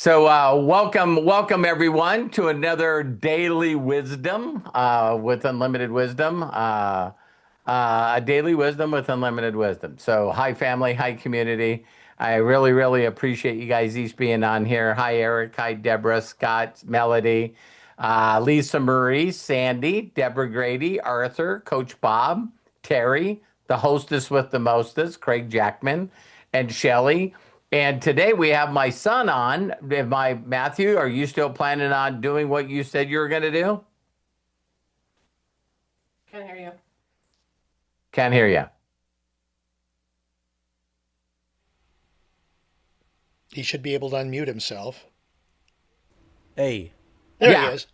Welcome everyone to another daily wisdom with unlimited wisdom. A daily wisdom with unlimited wisdom. So, hi family, hi community. I really appreciate you guys each being on here. Hi Eric, hi Deborah, Scott, Melody, Lisa Marie, Sandy, Deborah Grady, Arthur, Coach Bob, Terry, the hostess with the mostest, Craig Jackman, and Shelly. And today we have my son on. My Matthew, are you still planning on doing what you said you were going to do? Can't hear you. Can't hear you. He should be able to unmute himself. Hey, There he Yeah. is.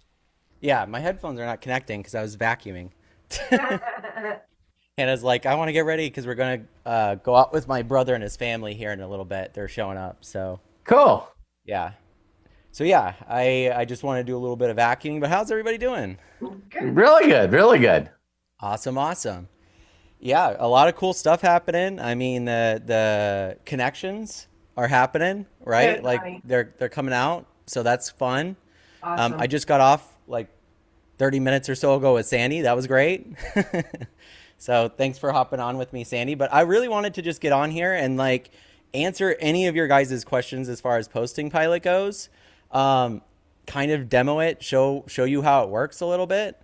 yeah, my headphones are not connecting because I was vacuuming. And I was like, I want to get ready because we're going to go out with my brother and his family here in a little bit. They're showing up. So, Cool. yeah. So, yeah, I just want to do a little bit of vacuuming. But how's everybody doing? Good. Really good. Really good. Awesome, awesome. Yeah, a lot of cool stuff happening. I mean, the connections are happening, right? Good, Like honey. they're coming out. So that's fun. I Awesome. just got off like 30 minutes or so ago with Sandy. That was great. So thanks for hopping on with me, Sandy. But I really wanted to just get on here and like answer any of your guys' questions as far as posting pilot goes. Um, Kind of demo it, show you how it works a little bit.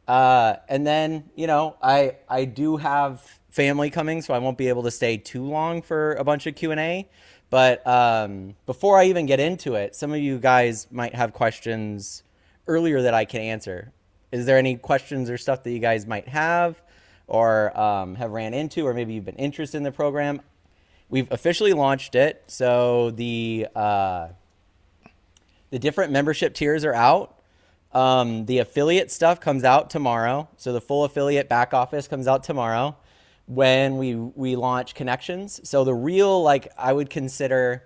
And then, I do have family coming, so I won't be able to stay too long for a bunch of Q&A. But before I even get into it, some of you guys might have questions earlier that I can answer. Is there any questions or stuff that you guys might have or have ran into, or maybe you've been interested in the program? We've officially launched it, so the different membership tiers are out. The affiliate stuff comes out tomorrow. So the full affiliate back office comes out tomorrow when we launch connections. So the real, like, I would consider,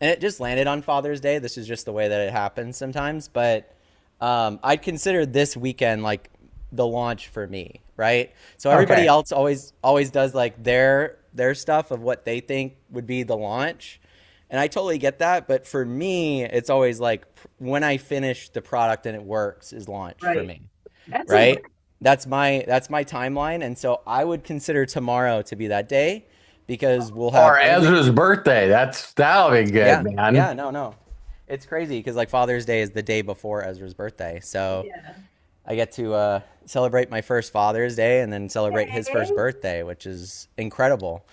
and it just landed on Father's Day. This is just the way that it happens sometimes. But I'd consider this weekend like the launch for me, right? So everybody Okay. else always does like their stuff of what they think would be the launch. And I totally get that, but for me, it's always like when I finish the product and it works is launch for Right. me, That's a right? That's my timeline, and so I would consider tomorrow to be that day because we'll have Or every Ezra's birthday. That'll be good, yeah, man. yeah, no. It's crazy because like Father's Day is the day before Ezra's birthday. So yeah. I get to celebrate my first Father's Day and then celebrate his first Yay. birthday, which is incredible.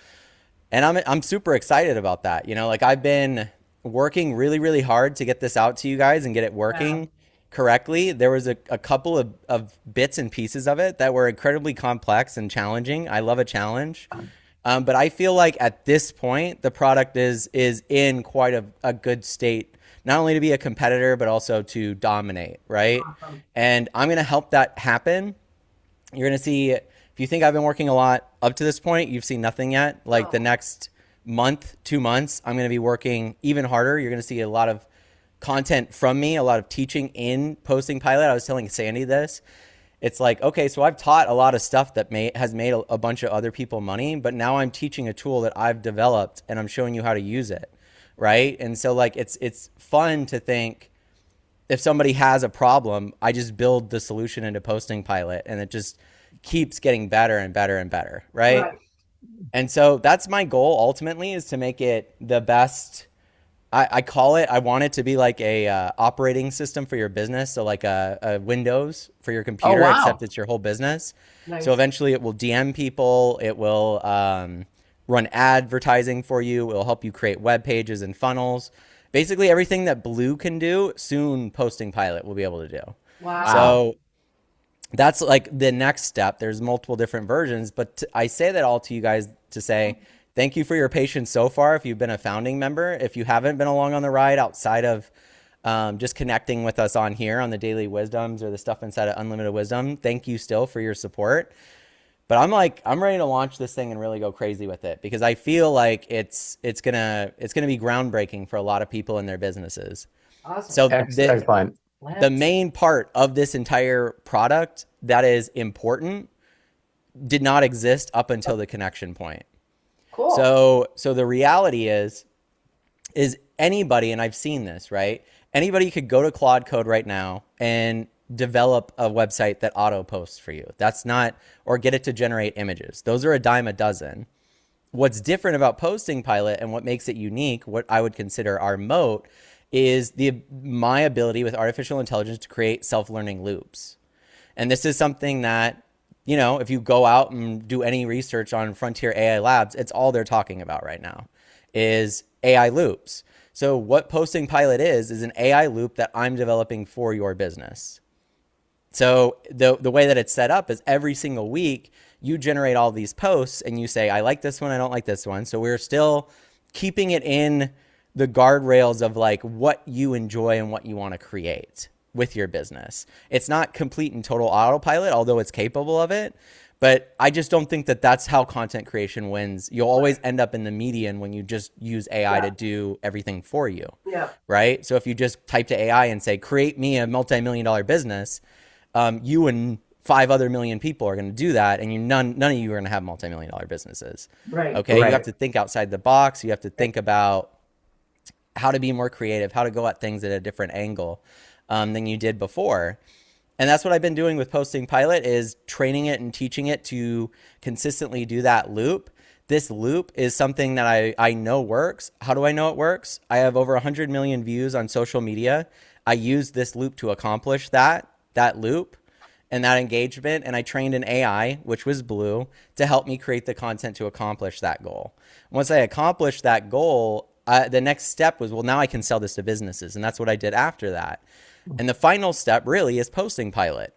And I'm super excited about that. Like I've been working really hard to get this out to you guys and get it Wow. working correctly. There was a couple of bits and pieces of it that were incredibly complex and challenging. I love a challenge. But I feel like at this point, the product is in quite a good state, not only to be a competitor, but also to dominate, right? Awesome. And I'm going to help that happen. You're going to see, if you think I've been working a lot up to this point, you've seen nothing yet. Like the Oh, next month, 2 months, I'm going to be working even harder. You're going to see a lot of content from me, a lot of teaching in Posting Pilot. I was telling Sandy this. It's like, okay, so I've taught a lot of stuff that has made a bunch of other people money, but now I'm teaching a tool that I've developed and I'm showing you how to use it, right? And so like it's fun to think if somebody has a problem, I just build the solution into Posting Pilot and it just keeps getting better and better and better, right? right. And so that's my goal ultimately is to make it the best. I call it, I want it to be like a operating system for your business. So like a Windows for your Oh, computer, except wow. it's your whole business. So Nice. eventually it will DM people. It will run advertising for you. It will help you create web pages and funnels. Basically everything that Blue can do, soon Posting Pilot will be able to do. Wow. Wow. So that's like the next step. There's multiple different versions, but I say that all to you guys to say thank you for your patience so far. If you've been a founding member, if you haven't been along on the ride outside of just connecting with us on here on the Daily Wisdoms or the stuff inside of Unlimited Wisdom, thank you still for your support. But I'm ready to launch this thing and really go crazy with it because I feel like it's gonna be groundbreaking for a lot of people in their businesses. Awesome. So Excellent. the Let's. main part of this entire product that is important did not exist up until the connection point. Cool. So the reality is is anybody, and I've seen this, right? Anybody could go to Claude Code right now and develop a website that auto posts for you. That's not, or get it to generate images. Those are a dime a dozen. What's different about Posting Pilot and what makes it unique, what I would consider our moat, is my ability with artificial intelligence to create self-learning loops. And this is something that, you know, if you go out and do any research on Frontier AI Labs, it's all they're talking about right now is AI loops. So what Posting Pilot is an AI loop that I'm developing for your business. So the way that it's set up is every single week you generate all these posts and you say, I like this one, I don't like this one. So we're still keeping it in the guardrails of like what you enjoy and what you want to create with your business. It's not complete and total autopilot, although it's capable of it. But I just don't think that that's how content creation wins. You'll always end up in the median when you just use AI to do everything for you. Yeah. Right? So if you just type to AI and say, create me a multi-million-dollar business, you and 5 other million people are going to do that, and none of you are going to have multi-million-dollar businesses. Right. Okay. Right. You have to think outside the box. You have to think about how to be more creative, how to go at things at a different angle than you did before. And that's what I've been doing with Posting Pilot, is training it and teaching it to consistently do that loop. This loop is something that I know works. How do I know it works? I have over 100 million views on social media. I use this loop to accomplish that loop and that engagement. And I trained an AI, which was Blue, to help me create the content to accomplish that goal. Once I accomplished that goal, the next step was, well, now I can sell this to businesses. And that's what I did after that. And the final step really is Posting Pilot,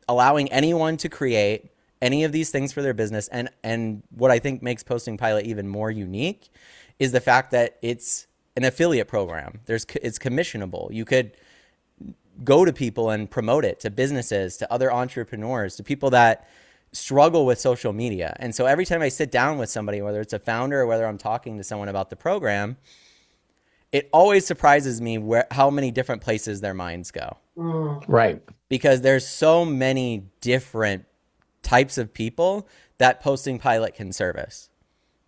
allowing anyone to create any of these things for their business. And what I think makes Posting Pilot even more unique is the fact that it's an affiliate program. It's commissionable. You could go to people and promote it to businesses, to other entrepreneurs, to people that struggle with social media. And so every time I sit down with somebody, whether it's a founder or whether I'm talking to someone about the program, it always surprises me how many different places their minds go. Right. Because there's so many different types of people that Posting Pilot can service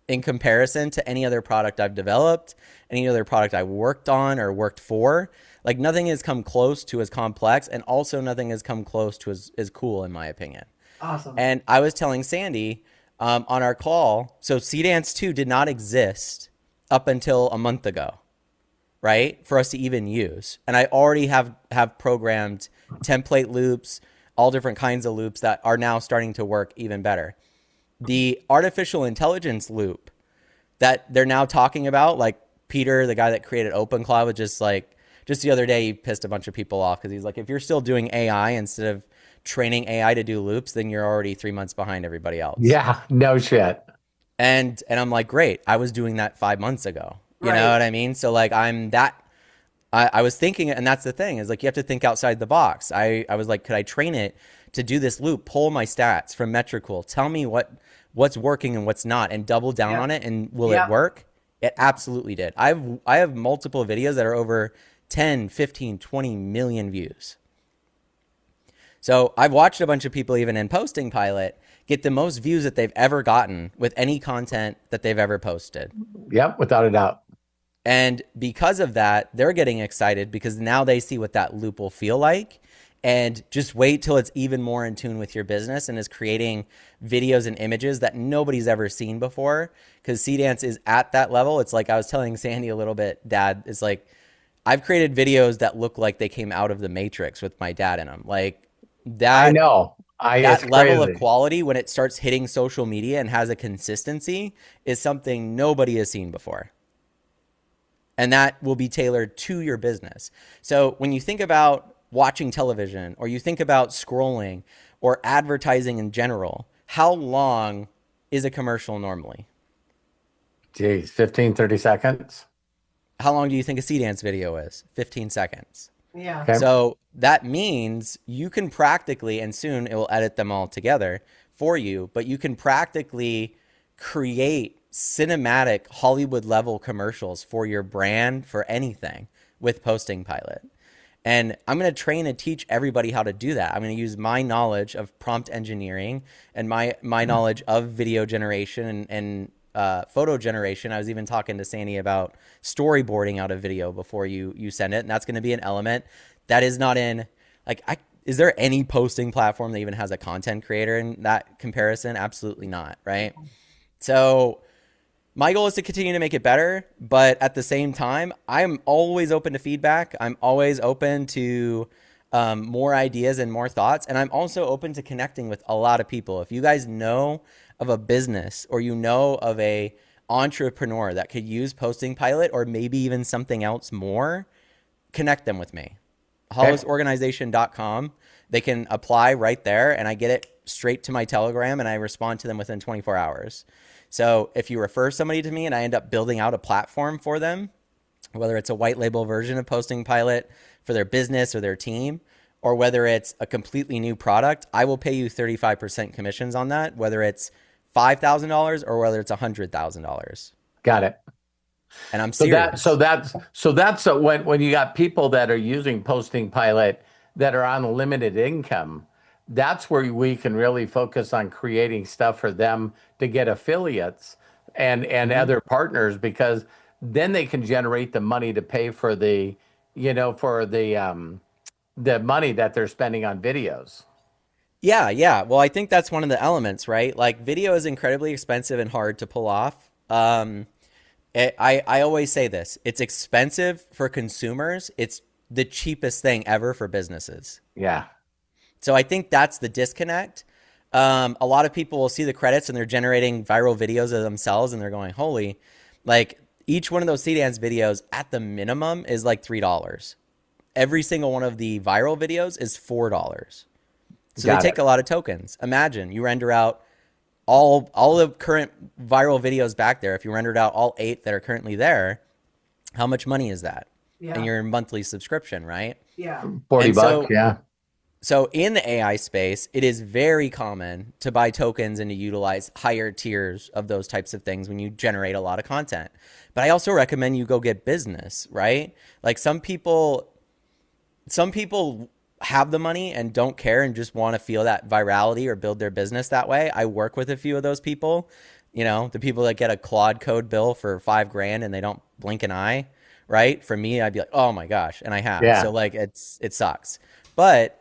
in comparison to any other product I've developed, any other product I worked on or worked for. Like, nothing has come close to as complex, and also nothing has come close to as cool, in my opinion. Awesome. And I was telling Sandy on our call, so Seedance 2 did not exist up until a month ago, right? For us to even use. And I already have programmed template loops, all different kinds of loops that are now starting to work even better. The artificial intelligence loop that they're now talking about, like Peter, the guy that created OpenCloud, was just the other day, he pissed a bunch of people off because he's like, if you're still doing AI instead of training AI to do loops, then you're already 3 months behind everybody else. Yeah, no shit. And I'm like, great. I was doing that 5 months ago. You know what I mean? So like, I was thinking, and that's the thing, is like, you have to think outside the box. I was like, could I train it to do this loop, pull my stats from Metricool, tell me what's working and what's not, and double down on it, and will it work? It absolutely did. I have multiple videos that are over 10, 15, 20 million views. So I've watched a bunch of people, even in Posting Pilot, get the most views that they've ever gotten with any content that they've ever posted. Yep, without a doubt. And because of that, they're getting excited because now they see what that loop will feel like. And just wait till it's even more in tune with your business and is creating videos and images that nobody's ever seen before. Because Seedance is at that level. It's like I was telling Sandy a little bit, Dad, it's like I've created videos that look like they came out of the Matrix with my dad in them. Like that. I know. That level of quality, when it starts hitting social media and has a consistency, is something nobody has seen before. And that will be tailored to your business. So when you think about watching television, or you think about scrolling or advertising in general, how long is a commercial normally? Geez, 15, 30 seconds. How long do you think a Seedance video is? 15 seconds. Yeah. Okay. So that means you can practically, and soon it will edit them all together for you, but you can practically create cinematic Hollywood level commercials for your brand, for anything, with Posting Pilot. And I'm going to train and teach everybody how to do that. I'm going to use my knowledge of prompt engineering and my knowledge of video generation and photo generation. I was even talking to Sandy about storyboarding out a video before you send it, and that's going to be an element that is not in like is there any posting platform that even has a content creator in that comparison? Absolutely not, right? So my goal is to continue to make it better, but at the same time, I'm always open to feedback. I'm always open to more ideas and more thoughts. And I'm also open to connecting with a lot of people. If you guys know of a business or you know of a entrepreneur that could use Posting Pilot or maybe even something else more, connect them with me. hollisorganization.com. They can apply right there, and I get it straight to my Telegram, and I respond to them within 24 hours. So if you refer somebody to me and I end up building out a platform for them, whether it's a white label version of Posting Pilot for their business or their team, or whether it's a completely new product, I will pay you 35% commissions on that, whether it's $5,000 or whether it's $100,000. Got it. And I'm serious. So that's when you got people that are using Posting Pilot that are on a limited income, that's where we can really focus on creating stuff for them to get affiliates and other partners, because then they can generate the money to pay for the money that they're spending on videos. Yeah. Well, I think that's one of the elements, right? Like video is incredibly expensive and hard to pull off. I always say this, it's expensive for consumers. It's the cheapest thing ever for businesses. Yeah. So I think that's the disconnect. A lot of people will see the credits and they're generating viral videos of themselves and they're going, holy, like each one of those C-Dance videos at the minimum is like $3. Every single one of the viral videos is $4. So they take a lot of tokens. Imagine you render out all the current viral videos back there. If you rendered out all 8 that are currently there, how much money is that? Yeah. And your monthly subscription, right? Yeah. $40, yeah. So in the AI space, it is very common to buy tokens and to utilize higher tiers of those types of things when you generate a lot of content. But I also recommend you go get business, right? Like some people have the money and don't care and just want to feel that virality or build their business that way. I work with a few of those people, the people that get a Claude Code bill for $5,000 and they don't blink an eye, right? For me, I'd be like, oh my gosh. And I have. Yeah. So like it sucks. But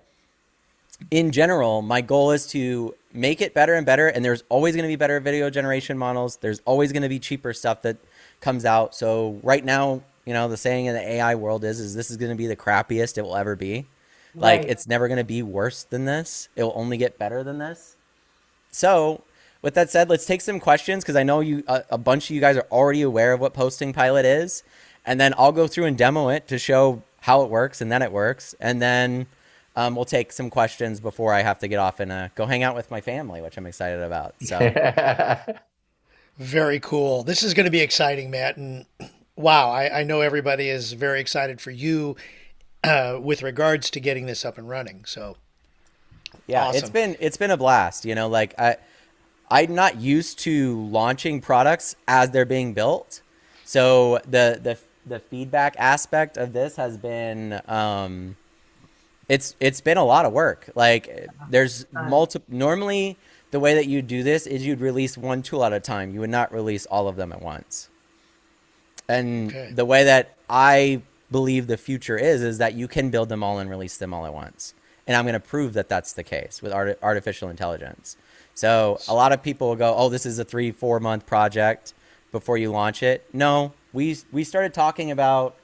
in general, my goal is to make it better and better. And there's always going to be better video generation models. There's always going to be cheaper stuff that comes out. So right now, the saying in the AI world is this is going to be the crappiest it will ever be. Like it's never going to be worse than this. It will only get better than this. So with that said, let's take some questions, because I know a bunch of you guys are already aware of what Posting Pilot is. And then I'll go through and demo it to show how it works, and then it works. And then we'll take some questions before I have to get off and go hang out with my family, which I'm excited about. So Very cool. This is going to be exciting, Matt. And wow, I know everybody is very excited for you with regards to getting this up and running. So yeah, awesome. it's been a blast. Like I'm not used to launching products as they're being built. So the feedback aspect of this has been it's been a lot of work. Like there's normally the way that you do this is you'd release one tool at a time. You would not release all of them at once. And the way that I believe the future is that you can build them all and release them all at once. And I'm going to prove that that's the case with artificial intelligence. So a lot of people will go, oh, this is a 3-4 month project before you launch it. No, we started talking about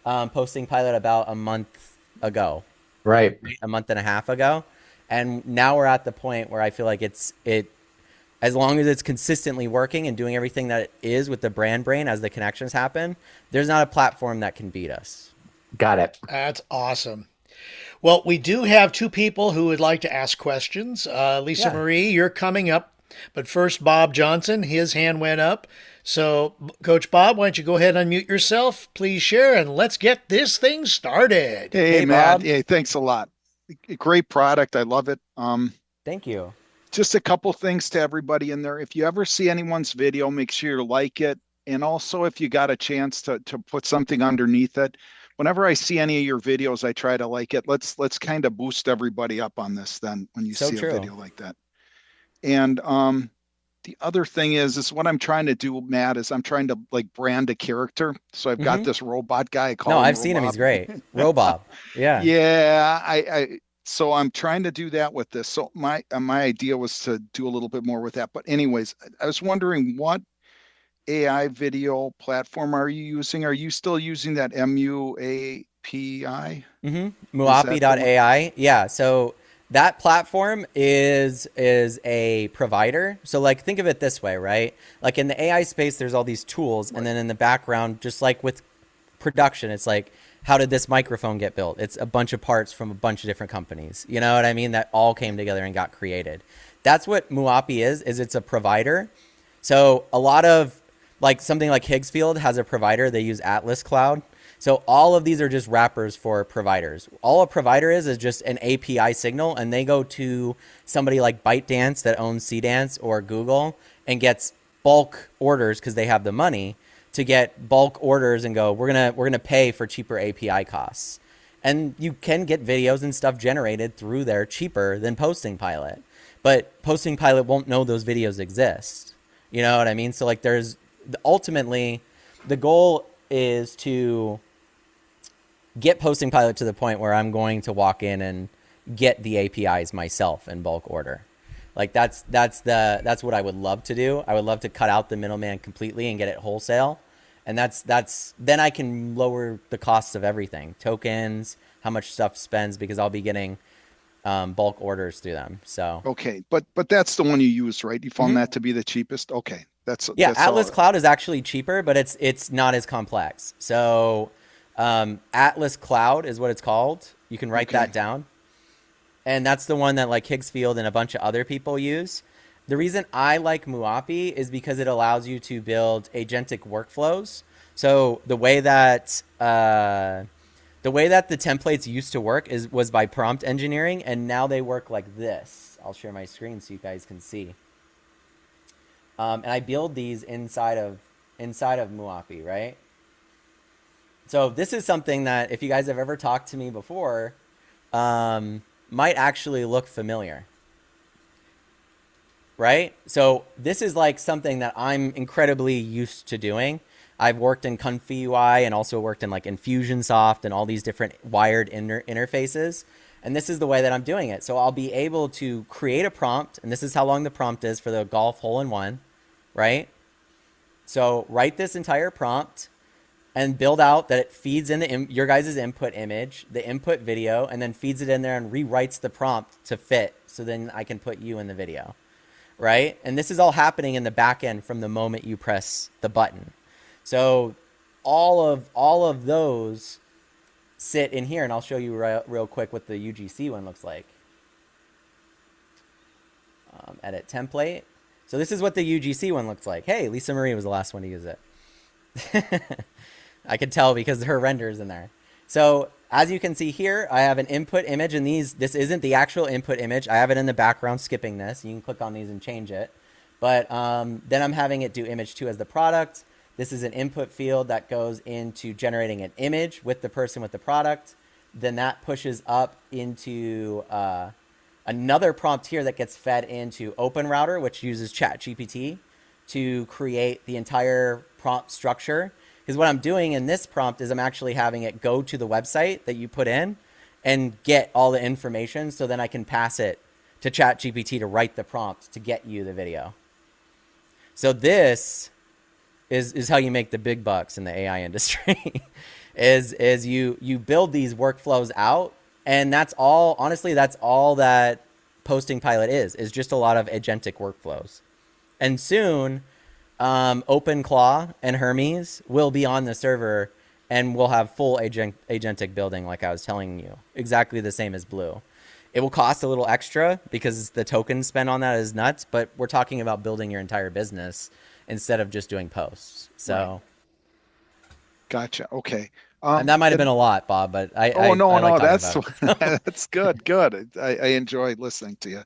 Posting Pilot about a month ago. Right. A month and a half ago. And now we're at the point where I feel like it as long as it's consistently working and doing everything that it is with the brand brain as the connections happen, there's not a platform that can beat us. Got it. That's awesome. Well, we do have 2 people who would like to ask questions. Lisa Marie, you're coming up. But first, Bob Johnson, his hand went up. So, Coach Bob, why don't you go ahead and unmute yourself? Please share, and let's get this thing started. Hey Matt. Bob. Hey, thanks a lot. Great product. I love it. Thank you. Just a couple things to everybody in there. If you ever see anyone's video, make sure you like it. And also, if you got a chance to put something underneath it, whenever I see any of your videos, I try to like it. Let's kind of boost everybody up on this then when you see a video like that. And the other thing is what I'm trying to do, Matt, is I'm trying to like brand a character. So I've got this robot guy. I No, call him I've seen him. He's Robob. great. Robob. Yeah. Yeah, so I'm trying to do that with this. So my idea was to do a little bit more with that. But anyways, I was wondering what AI video platform are you using? Are you still using that MUAPI? Is that the one? Muapi.ai. Yeah. So that platform is a provider. So like think of it this way, right? Like in the AI space, there's all these tools, and then in the background, just like with production, it's like, how did this microphone get built? It's a bunch of parts from a bunch of different companies. You know what I mean? That all came together and got created. That's what Muapi is it's a provider. So a lot of like something like Higgsfield has a provider. They use Atlas Cloud. So all of these are just wrappers for providers. All a provider is just an API signal, and they go to somebody like ByteDance that owns Cdance or Google and gets bulk orders because they have the money to get bulk orders and go, we're gonna pay for cheaper API costs. And you can get videos and stuff generated through there cheaper than Posting Pilot. But Posting Pilot won't know those videos exist. You know what I mean? So like ultimately the goal is to get Posting Pilot to the point where I'm going to walk in and get the APIs myself in bulk order. Like that's what I would love to do. I would love to cut out the middleman completely and get it wholesale. And that's then I can lower the costs of everything, tokens, how much stuff spends, because I'll be getting bulk orders through them. So Okay, but that's the one you use, right? You found that to be the cheapest. Okay, that's Atlas all. Cloud is actually cheaper, but it's not as complex. So Atlas Cloud is what it's called. You can write that down. And that's the one that like Higgsfield and a bunch of other people use. The reason I like Muapi is because it allows you to build agentic workflows. So the way that the templates used to work was by prompt engineering, and now they work like this. I'll share my screen so you guys can see. And I build these inside of Muapi, right? So this is something that if you guys have ever talked to me before, might actually look familiar, right? So this is like something that I'm incredibly used to doing. I've worked in Comfy UI and also worked in like Infusionsoft and all these different wired interfaces. And this is the way that I'm doing it. So I'll be able to create a prompt, and this is how long the prompt is for the golf hole-in-one, right? So write this entire prompt and build out that it feeds in your guys' input image, the input video, and then feeds it in there and rewrites the prompt to fit. So then I can put you in the video, right? And this is all happening in the back end from the moment you press the button. So all of those sit in here, and I'll show you real quick what the UGC one looks like. Edit template. So this is what the UGC one looks like. Hey, Lisa Marie was the last one to use it. I could tell because her render is in there. So as you can see here, I have an input image, and this isn't the actual input image. I have it in the background, skipping this. You can click on these and change it. But then I'm having it do image 2 as the product. This is an input field that goes into generating an image with the person with the product. Then that pushes up into another prompt here that gets fed into OpenRouter, which uses ChatGPT to create the entire prompt structure. Because what I'm doing in this prompt is I'm actually having it go to the website that you put in and get all the information, so then I can pass it to ChatGPT to write the prompt to get you the video. So this is how you make the big bucks in the AI industry. is you build these workflows out, and that's all, honestly, that's all that Posting Pilot is just a lot of agentic workflows. And soon OpenClaw and Hermes will be on the server, and we'll have full agentic building, like I was telling you, exactly the same as Blue. It will cost a little extra because the token spent on that is nuts, but we're talking about building your entire business instead of just doing posts. So, right. Gotcha. Okay. And that might have been a lot, Bob, but I like that's about it. that's good. Good. I enjoy listening to you.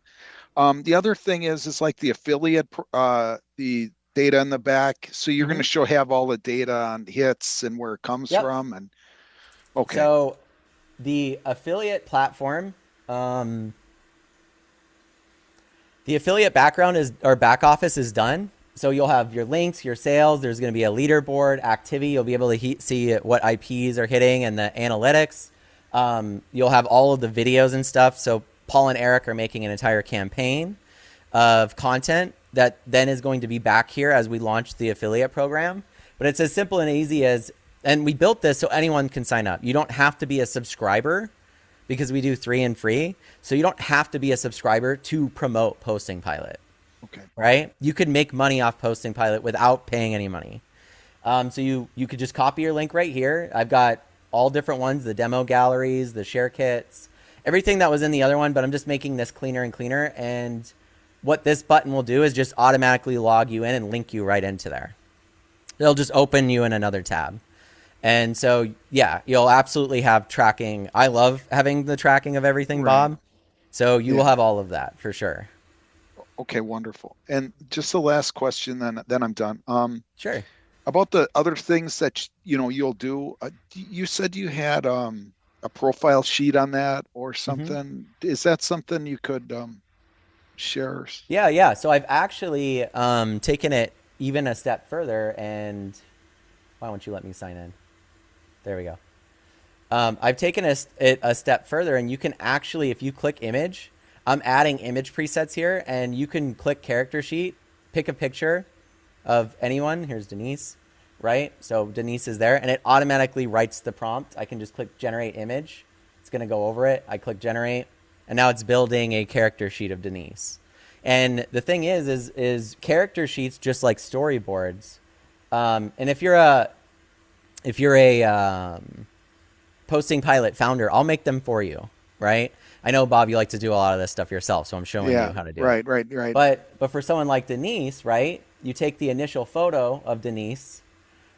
The other thing is like the affiliate, the data in the back. So you're going to have all the data on hits and where it comes from. And okay. So the affiliate platform, The affiliate background is, or back office is done. So you'll have your links, your sales. There's going to be a leaderboard activity. You'll be able to see what IPs are hitting and the analytics. You'll have all of the videos and stuff. So Paul and Eric are making an entire campaign of content that then is going to be back here as we launch the affiliate program. But it's as simple and easy as, and we built this so anyone can sign up. You don't have to be a subscriber because we do 3 and free. So you don't have to be a subscriber to promote Posting Pilot. Okay. Right? You could make money off Posting Pilot without paying any money. So you could just copy your link right here. I've got all different ones, the demo galleries, the share kits, everything that was in the other one, but I'm just making this cleaner and cleaner. And what this button will do is just automatically log you in and link you right into there. It'll just open you in another tab. And so, yeah, you'll absolutely have tracking. I love having the tracking of everything, Right. Bob. So you will have all of that for sure. Okay, wonderful. And just the last question, then I'm done. Sure. About the other things that you'll do. You said you had a profile sheet on that or something. Is that something you could share? Yeah. So I've actually taken it even a step further, and why don't you let me sign in? There we go. I've taken it a step further, and you can actually, if you click image, I'm adding image presets here, and you can click character sheet, pick a picture of anyone. Here's Denise, right? So Denise is there, and it automatically writes the prompt. I can just click generate image. It's going to go over it. I click generate, and now it's building a character sheet of Denise. And the thing is character sheets, just like storyboards. And if you're a Posting Pilot founder, I'll make them for you, right? I know, Bob, you like to do a lot of this stuff yourself, so I'm showing you how to do it. Right. But for someone like Denise, right, you take the initial photo of Denise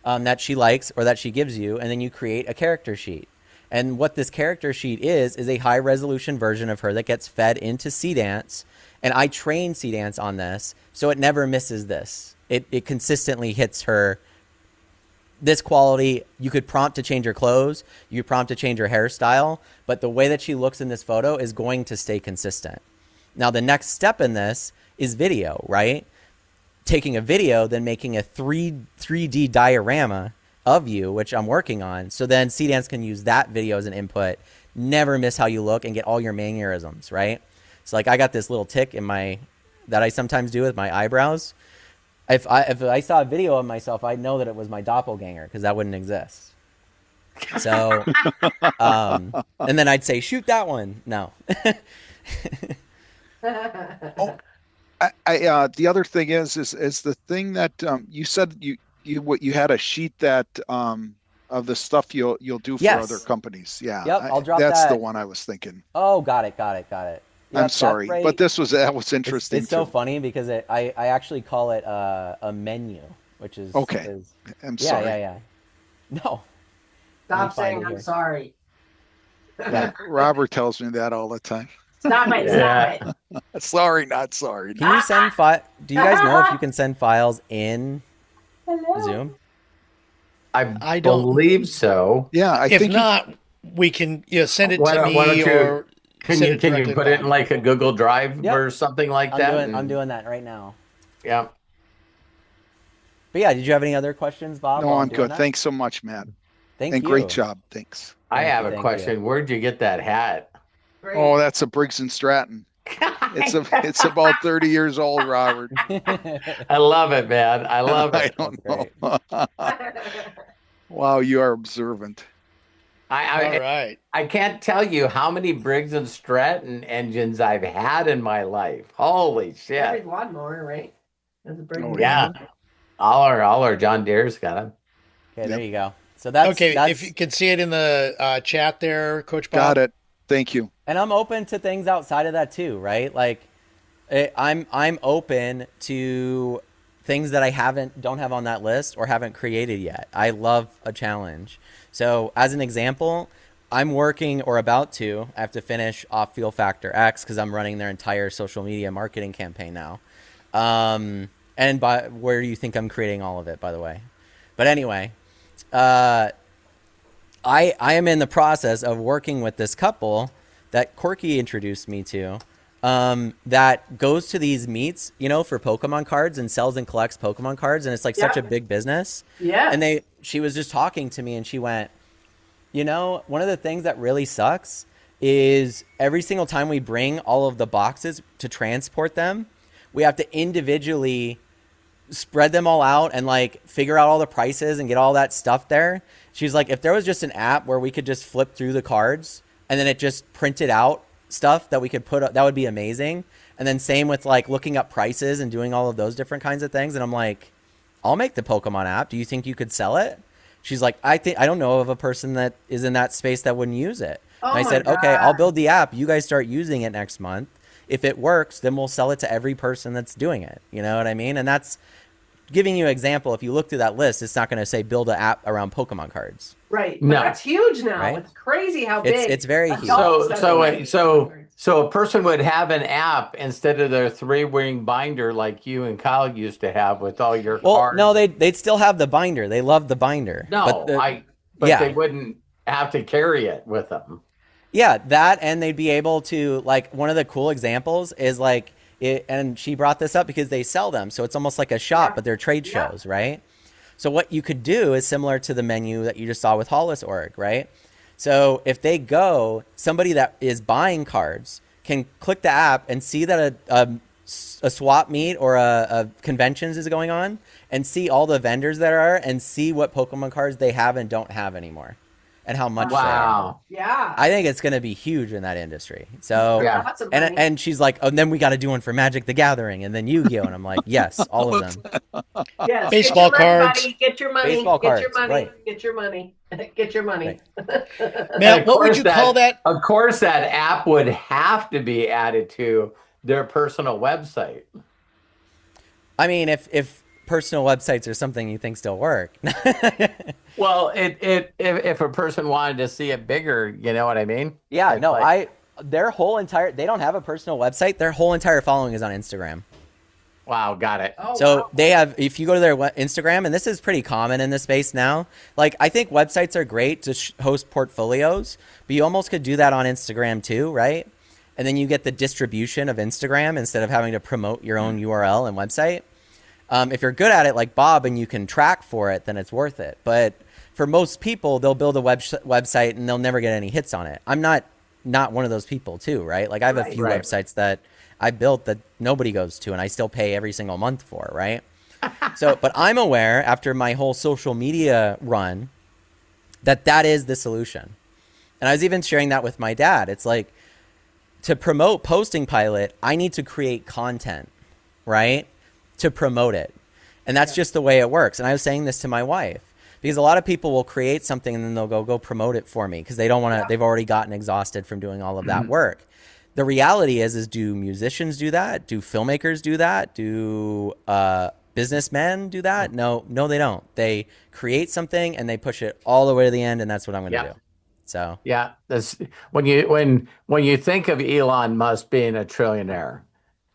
that she likes or that she gives you, and then you create a character sheet. And what this character sheet is a high-resolution version of her that gets fed into Seedance, and I train Seedance on this, so it never misses this. It consistently hits her this quality. You could prompt to change her clothes. You could prompt to change her hairstyle. But the way that she looks in this photo is going to stay consistent. Now, the next step in this is video, right? Taking a video, then making a 3D diorama of you, which I'm working on. So then Seedance can use that video as an input, never miss how you look, and get all your mannerisms, right? So like I got this little tick in that I sometimes do with my eyebrows. If I saw a video of myself, I'd know that it was my doppelganger because that wouldn't exist. So, and then I'd say, shoot that one. No. Oh, the other thing is the thing that you said you had a sheet that of the stuff you'll do for Yes. other companies. Yeah. Yep, I'll drop that's that. the one I was thinking. Oh, got it. Yep, I'm sorry, that's right. but that was interesting It's so too. funny because I actually call it a menu, which is Okay. I'm yeah, sorry. yeah. No. Stop find saying it I'm here. sorry. Yeah, Robert tells me that all the time. Stop it. Yeah. Stop it. Sorry, not sorry. Can you send do you guys know if you can send files in Zoom? I don't- believe so. Yeah, I If think not, we can send it Why to don't- why don't me you- or Can send you it can you directly put to it in Bob. like a Google Drive Yep. or something like that? I'm doing that right now. Yeah. But yeah, did you have any other questions, Bob? no, while I'm doing good. that? Thanks so much, Matt. Thank And you. great job. Thanks. I have a Thank question. you. Where'd you get that hat? Great. Oh, that's a Briggs and Stratton. It's about 30 years old, Robert. I love it, man. I love I it. don't That's know. Wow, you are observant. I All right. I can't tell you how many Briggs and Stratton engines I've had in my life. Holy Every shit! lawnmower, right? That's a big Oh, one. Yeah, all our John Deere's got them. Okay, there you go. So that's Okay, that's, if you can see it in the chat there, Coach Bob. Got it. Thank you. and I'm open to things outside of that too, right? Like, I'm open to things that I don't have on that list or haven't created yet. I love a challenge. So as an example, I'm working or about to. I have to finish off Fuel Factor X because I'm running their entire social media marketing campaign now. And where do you think I'm creating all of it, by the way? But anyway, I am in the process of working with this couple that Corky introduced me to that goes to these meets, for Pokemon cards and sells and collects Pokemon cards, and it's like such a big business. Yeah. And she was just talking to me, and she went, one of the things that really sucks is every single time we bring all of the boxes to transport them, we have to individually spread them all out and like figure out all the prices and get all that stuff there. She's like, if there was just an app where we could just flip through the cards and then it just printed out stuff that we could put up, that would be amazing. And then same with like looking up prices and doing all of those different kinds of things. And I'm like, I'll make the Pokemon app. Do you think you could sell it? She's like, I don't know of a person that is in that space that wouldn't use it. Oh And I my said, God. okay, I'll build the app. You guys start using it next month. If it works, then we'll sell it to every person that's doing it. You know what I mean? And that's giving you an example. If you look through that list, it's not going to say build an app around Pokemon cards. Right. No. But that's huge now. Right? It's crazy how big. It's very huge. So a person would have an app instead of their 3-ring binder like you and Kyle used to have with all your Well, cards. no, they'd still have the binder. They love the binder. No, but yeah. they wouldn't have to carry it with them. Yeah, that, and they'd be able to, like, one of the cool examples is like and she brought this up because they sell them, so it's almost like a shop, but they're trade shows, right? So what you could do is similar to the menu that you just saw with Hollis.org, right? So if they go, somebody that is buying cards can click the app and see that a swap meet or a conventions is going on, and see all the vendors that are, and see what Pokemon cards they have and don't have anymore, and how much they are. Wow. Yeah. I think it's going to be huge in that industry. So, Yeah. Lots of money. and she's like, oh, and then we got to do one for Magic the Gathering, and then Yu-Gi-Oh, and I'm like, yes, all of them. Yes. Baseball Get your money, cards. buddy. Get your money. Baseball Get your cards, money. right. Get your money. Get your money. Matt, Of what would course you call that? Of course, that app would have to be added to their personal website. I mean, if personal websites are something you think still work. Well, if a person wanted to see it bigger, you know what I mean? Yeah, Like- no, like- their whole entire, they don't have a personal website. Their whole entire following is on Instagram. Wow, got it. Oh, So wow. they have, if you go to their Instagram, and this is pretty common in this space now, like I think websites are great to host portfolios, but you almost could do that on Instagram too, right? And then you get the distribution of Instagram instead of having to promote your own URL and website. If you're good at it like Bob and you can track for it, then it's worth it. But for most people, they'll build a website and they'll never get any hits on it. I'm not one of those people too, right? Like I have a few Right. websites that I built that nobody goes to and I still pay every single month for, right? So, but I'm aware after my whole social media run that is the solution. And I was even sharing that with my dad. It's like, to promote Posting Pilot, I need to create content, right? To promote it. And that's just the way it works. And I was saying this to my wife because a lot of people will create something and then they'll go promote it for me because they don't want to, they've already gotten exhausted from doing all of that work. The reality is do musicians do that? Do filmmakers do that? Do businessmen do that? No, they don't. They create something and they push it all the way to the end, and that's what I'm going to do. So Yeah, this when you think of Elon Musk being a trillionaire,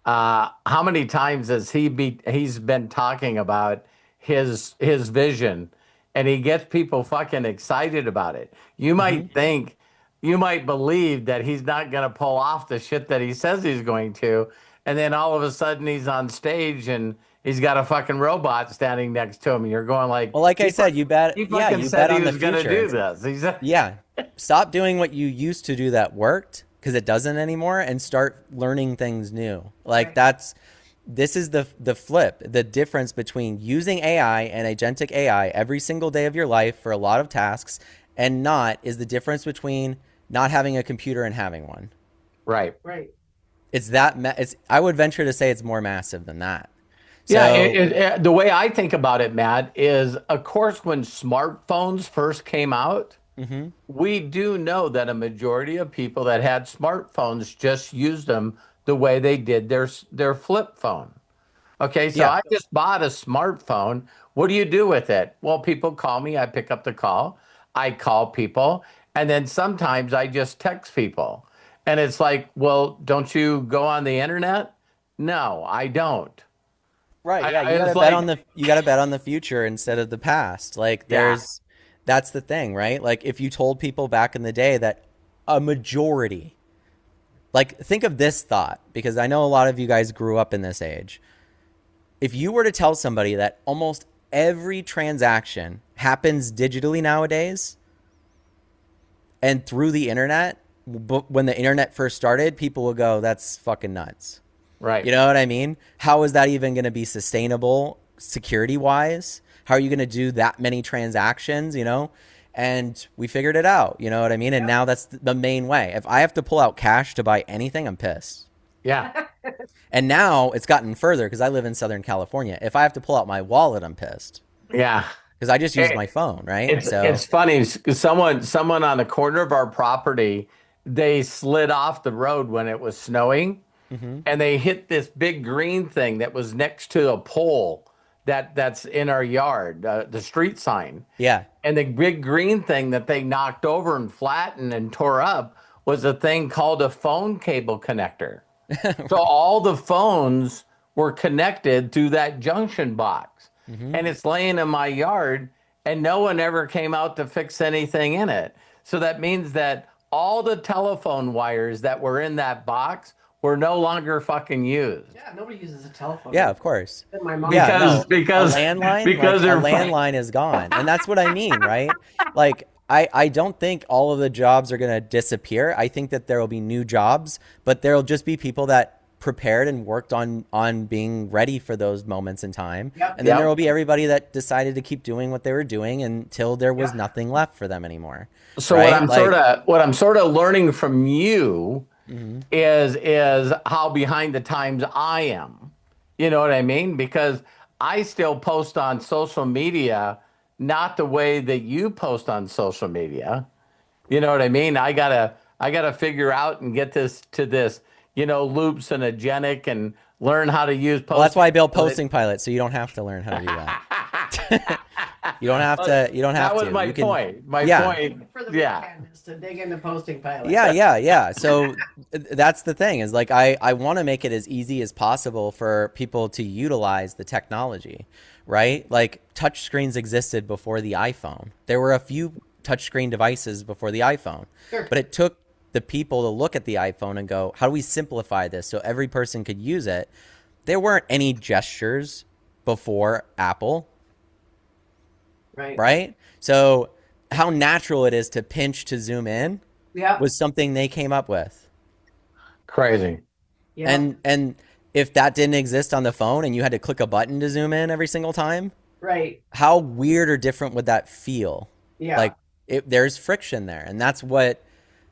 how many times has he's been talking about his vision, and he gets people fucking excited about it. You might think, you might believe that he's not going to pull off the shit that he says he's going to, and then all of a sudden he's on stage and he's got a fucking robot standing next to him, and you're going like, well, like I said, you bet. he Yeah, fucking you said bet he on the was going to future. do this. He said, Yeah. Stop doing what you used to do that worked because it doesn't anymore, and start learning things new. Like this is the flip, the difference between using AI and agentic AI every single day of your life for a lot of tasks and not is the difference between not having a computer and having one. right. Right. It's I would venture to say it's more massive than that. Yeah, the way I think about it, Matt, is of course when smartphones first came out, we do know that a majority of people that had smartphones just used them the way they did their flip phone. Okay, so Yeah. I just bought a smartphone. What do you do with it? Well, people call me, I pick up the call, I call people, and then sometimes I just text people. And it's like, well, don't you go on the internet? No, I don't. Right. I- Yeah. I You gotta was bet like- on you gotta bet on the future instead of the past. Like that's the thing, right? Like if you told people back in the day that a majority, Like, think of this thought, because I know a lot of you guys grew up in this age. If you were to tell somebody that almost every transaction happens digitally nowadays and through the internet, but when the internet first started, people would go, that's fucking nuts. Right. You know what I mean? How is that even going to be sustainable security wise? How are you going to do that many transactions, you know? And we figured it out, you know what I mean? And now that's the main way. If I have to pull out cash to buy anything, I'm pissed. Yeah. And now it's gotten further because I live in Southern California. If I have to pull out my wallet, I'm pissed Yeah. because I just use my phone, right? It's funny. Someone on the corner of our property, they slid off the road when it was snowing, and they hit this big green thing that was next to a pole that's in our yard, the street sign. Yeah. And the big green thing that they knocked over and flattened and tore up was a thing called a phone cable connector. So all the phones were connected through that junction box. And it's laying in my yard, and no one ever came out to fix anything in it. So that means that all the telephone wires that were in that box were no longer fucking used. Yeah, nobody uses a telephone. Yeah, of course. And my mom. Yeah, Because a landline, because like, a they're landline is gone, and that's what I mean, right? Like, I don't think all of the jobs are going to disappear. I think that there will be new jobs, but there will just be people that prepared and worked on being ready for those moments in time. Yep. And then Yep. there will be everybody that decided to keep doing what they were doing until there was nothing left for them anymore. So right? what I'm sort of learning from you is how behind the times I am. You know what I mean? Because I still post on social media, not the way that you post on social media. You know what I mean? I gotta figure out and get this to this, loops and agenic and learn how to use. Well, that's why I built Posting Pilot, so you don't have to learn how to do that. You don't have to. You don't have to. That was my point. My Yeah. point. For the Yeah. weekend is to dig into Posting Pilot. Yeah. So that's the thing is like I want to make it as easy as possible for people to utilize the technology, right? Like touchscreens existed before the iPhone. There were a few touchscreen devices before the iPhone, Sure. but it took the people to look at the iPhone and go, how do we simplify this so every person could use it? There weren't any gestures before Apple. Right? So how natural it is to pinch to zoom in was something they came up with. Crazy. Yeah. And if that didn't exist on the phone and you had to click a button to zoom in every single time, Right. how weird or different would that feel? Yeah. Like there's friction there. And that's what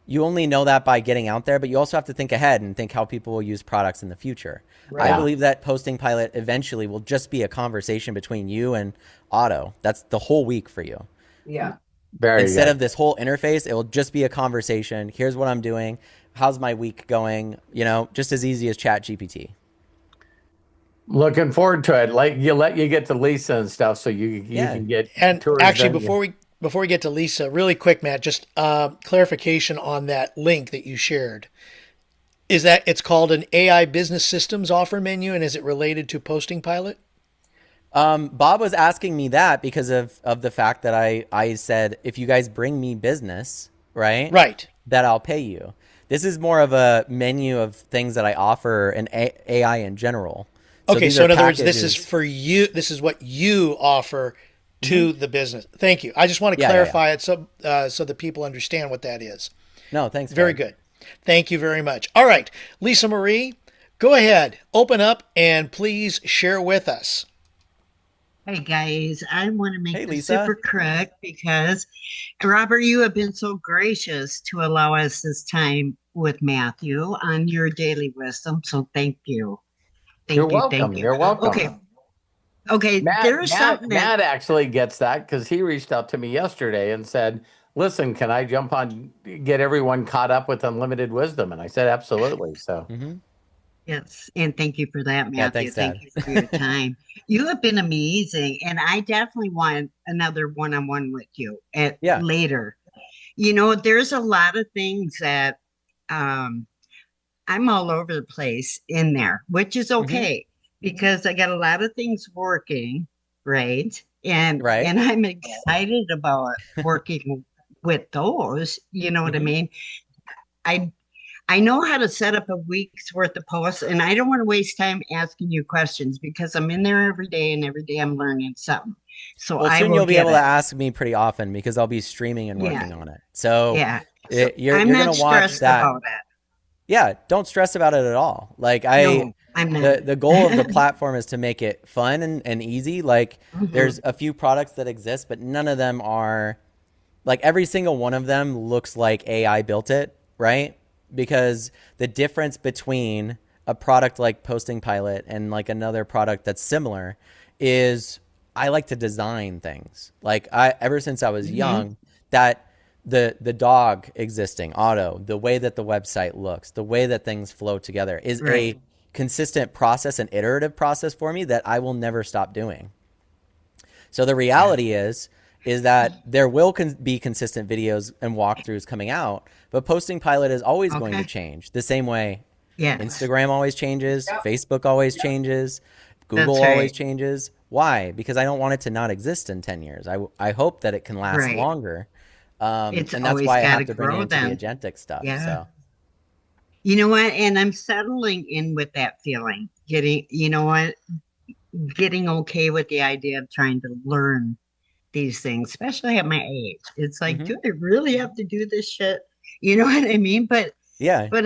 you only know that by getting out there, but you also have to think ahead and think how people will use products in the future. Right. I believe that Posting Pilot eventually will just be a conversation between you and Otto. That's the whole week for you. Yeah. Very Instead good. of this whole interface, it will just be a conversation. Here's what I'm doing. How's my week going? Just as easy as Chat GPT. Looking forward to it. Like let you get to Lisa and stuff, so you can get. And tours actually, done. before we get to Lisa, really quick, Matt, just clarification on that link that you shared. Is that it's called an AI Business Systems offer menu, and is it related to Posting Pilot? Bob was asking me that because of the fact that I said, if you guys bring me business, right, that I'll pay you. This is more of a menu of things that I offer in AI in general. Okay, so in other words, this packages. is for you. This is what you offer to the business. Thank you. I just want to clarify it so the people understand what that is. No, thanks. Very Bob. good. Thank you very much. All right, Lisa Marie, go ahead, open up, and please share with us. Hey guys, I want to make Hey, this Lisa. super quick because Robert, you have been so gracious to allow us this time with Matthew on your daily wisdom. So thank you. You're welcome. You're welcome. Okay. There's something Matt actually gets that because he reached out to me yesterday and said, "Listen, can I jump on, get everyone caught up with unlimited wisdom?" And I said, "Absolutely." So. Yes, and thank you for that, Matthew. Yeah, thanks, Dad. Thank you for your time. You have been amazing, and I definitely want another one-on-one with you later. There's a lot of things that I'm all over the place in there, which is okay because I got a lot of things working, right? And I'm excited about working with those. You know what I mean? I know how to set up a week's worth of posts, and I don't want to waste time asking you questions because I'm in there every day, and every day I'm learning something. So Well, I soon will you'll be get able to it. ask me pretty often because I'll be streaming and Yeah, working on it. So yeah. So you're I'm gonna not watch stressed that. about it. Yeah, don't stress about it at all. Like No, I'm not. the goal of the platform is to make it fun and easy. Like Mhm. there's a few products that exist, but none of them are like every single one of them looks like AI built it, right? Because the difference between a product like Posting Pilot and like another product that's similar is I like to design things. Like I ever since I was Mhm. young, that the dog existing, Otto, the way that the website looks, the way that things flow together is Right. a consistent process, an iterative process for me that I will never stop doing. So the Yeah. reality is that there will be consistent videos and walkthroughs coming out, but Posting Pilot is always going to Okay. change. The same way Yes. Instagram always changes, Yep. Facebook always changes, Google That's always right. changes. Why? Because I don't want it to not exist in 10 years. I hope that it can last Right. longer. It's And that's always why I got to have to bring it grow into the then. agentic stuff. Yeah. So, You know what? And I'm settling in with that feeling. Getting, you know what? Getting okay with the idea of trying to learn these things, especially at my age. It's like, mhm. do I really have to do this shit? You know what I mean? Yeah. But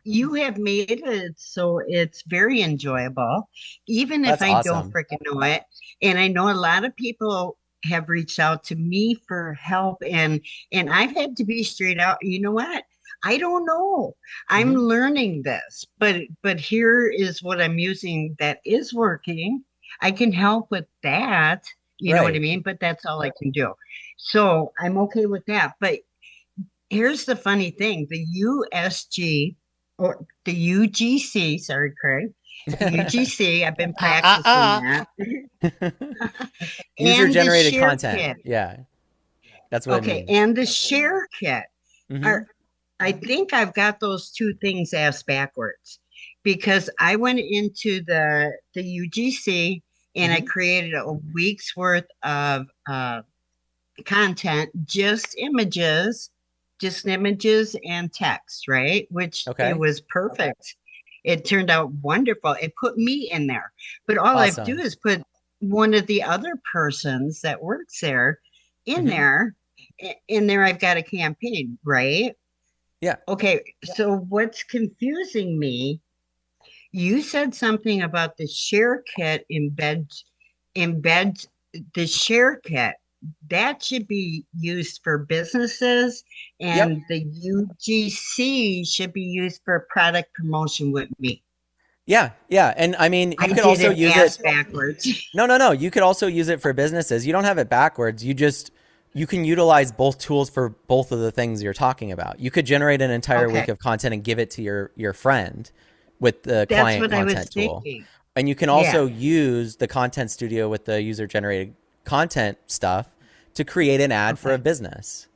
you have made it so it's very enjoyable, even if That's I don't awesome. freaking know it. And I know a lot of people have reached out to me for help, and I've had to be straight out. You know what? I don't know. I'm hmm learning this, but here is what I'm using that is working. I can help with that. You know what I Right. mean? But that's all I can do. So I'm okay with that. But here's the funny thing, the USG or the UGC, sorry, Craig, the UGC, I've been Ah, ah, practicing ah. that, User and the generated share content. kit. Yeah. That's what it Okay, means. and the share kit hmm are, I think I've got those two things asked backwards because I went into the UGC and I hmm created a week's worth of content, just images and text, right? Which it Okay. was perfect. It turned out wonderful. It put me in there. But all I have to do Awesome. is put one of the other persons that works there in hmm there. In there, I've got a campaign, right? Yeah. Okay. So what's confusing me, you said something about the share kit embed the share kit that should be used for businesses, Yep. and the UGC should be used for product promotion with me. Yeah. Yeah. And I mean, I you could did also it use it. ass backwards. No, no, no. You could also use it for businesses. You don't have it backwards. You can utilize both tools for both of the things you're talking about. You could generate an entire Okay, week of content and give it to your friend with the that's client what I was content tool. thinking. And you can Yeah. also use the content studio with the user generated content stuff to create an ad for a Okay. business,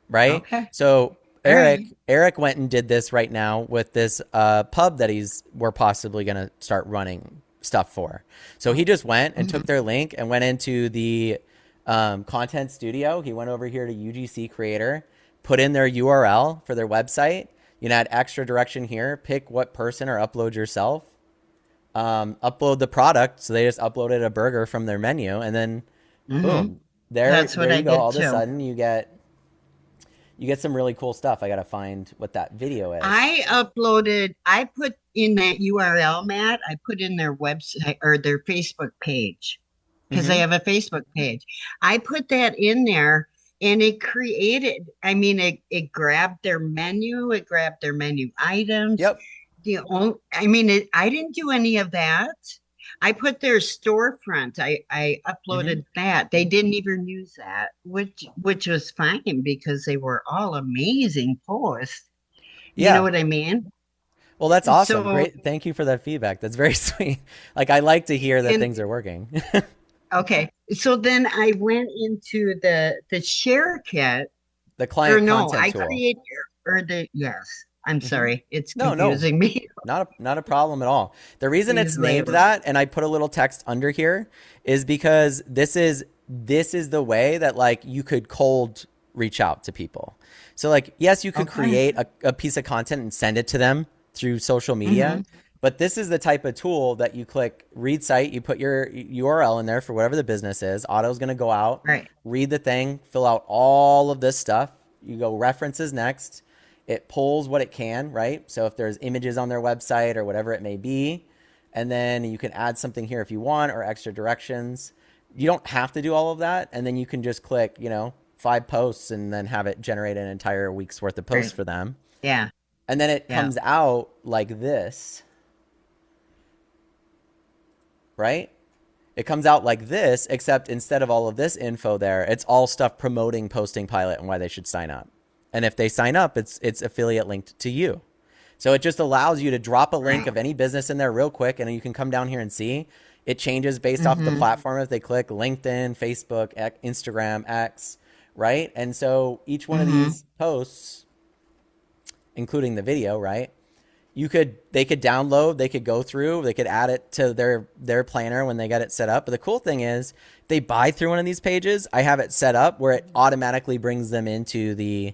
right? Okay. So All right. Eric went and did this right now with this pub that we're possibly going to start running stuff for. So he just went and took Mhm. their link and went into the content studio. He went over here to UGC Creator, put in their URL for their website. You can add extra direction here, pick what person or upload yourself, upload the product. So they just uploaded a burger from their menu, and then Hmm. boom, That's there what I you go. did All of a too. sudden, you get some really cool stuff. I gotta find what that video is. I put in that URL, Matt, I put in their website or their Facebook page because they Mm-hmm. have a Facebook page. I put that in there and it created, I mean, it grabbed their menu, it grabbed their menu items. Yep. I mean, I didn't do any of that. I put their storefront. I Mm-hmm. uploaded that. They didn't even use that, which was fine because they were all amazing posts. You know Yeah. what I mean? Well, that's awesome. So, Great. Thank you for that feedback. That's very sweet. Like I like to hear that and things are working. okay, so then I went into the share kit, The or client no, content I tool. create or the yes. I'm Mm-hmm. sorry, it's No, no, confusing me. not a problem at all. The reason it's These named labels. that, and I put a little text under here, is because this is the way that like you could cold reach out to people. So like, yes, you could create a piece of content and send it to them through social media, but this is the type of tool that you click read site, you put your URL in there for whatever the business is. Auto's going to go out, read the thing, fill out all of this stuff. You go references next. It pulls what it can, right? So if there's images on their website or whatever it may be, and then you can add something here if you want, or extra directions. You don't have to do all of that. And then you can just click, 5 posts and then have it generate an entire week's worth of posts for them. Yeah. And then it comes out like this, right? It comes out like this, except instead of all of this info there, it's all stuff promoting Posting Pilot and why they should sign up. And if they sign up, it's affiliate linked to you. So it just allows you to drop a link of any business in there real quick, and you can come down here and see it changes based off the platform. If they click LinkedIn, Facebook, Instagram, X, right? And so each one of these posts, including the video, right? They could download, they could go through, they could add it to their planner when they get it set up. But the cool thing is, if they buy through one of these pages, I have it set up where it automatically brings them into the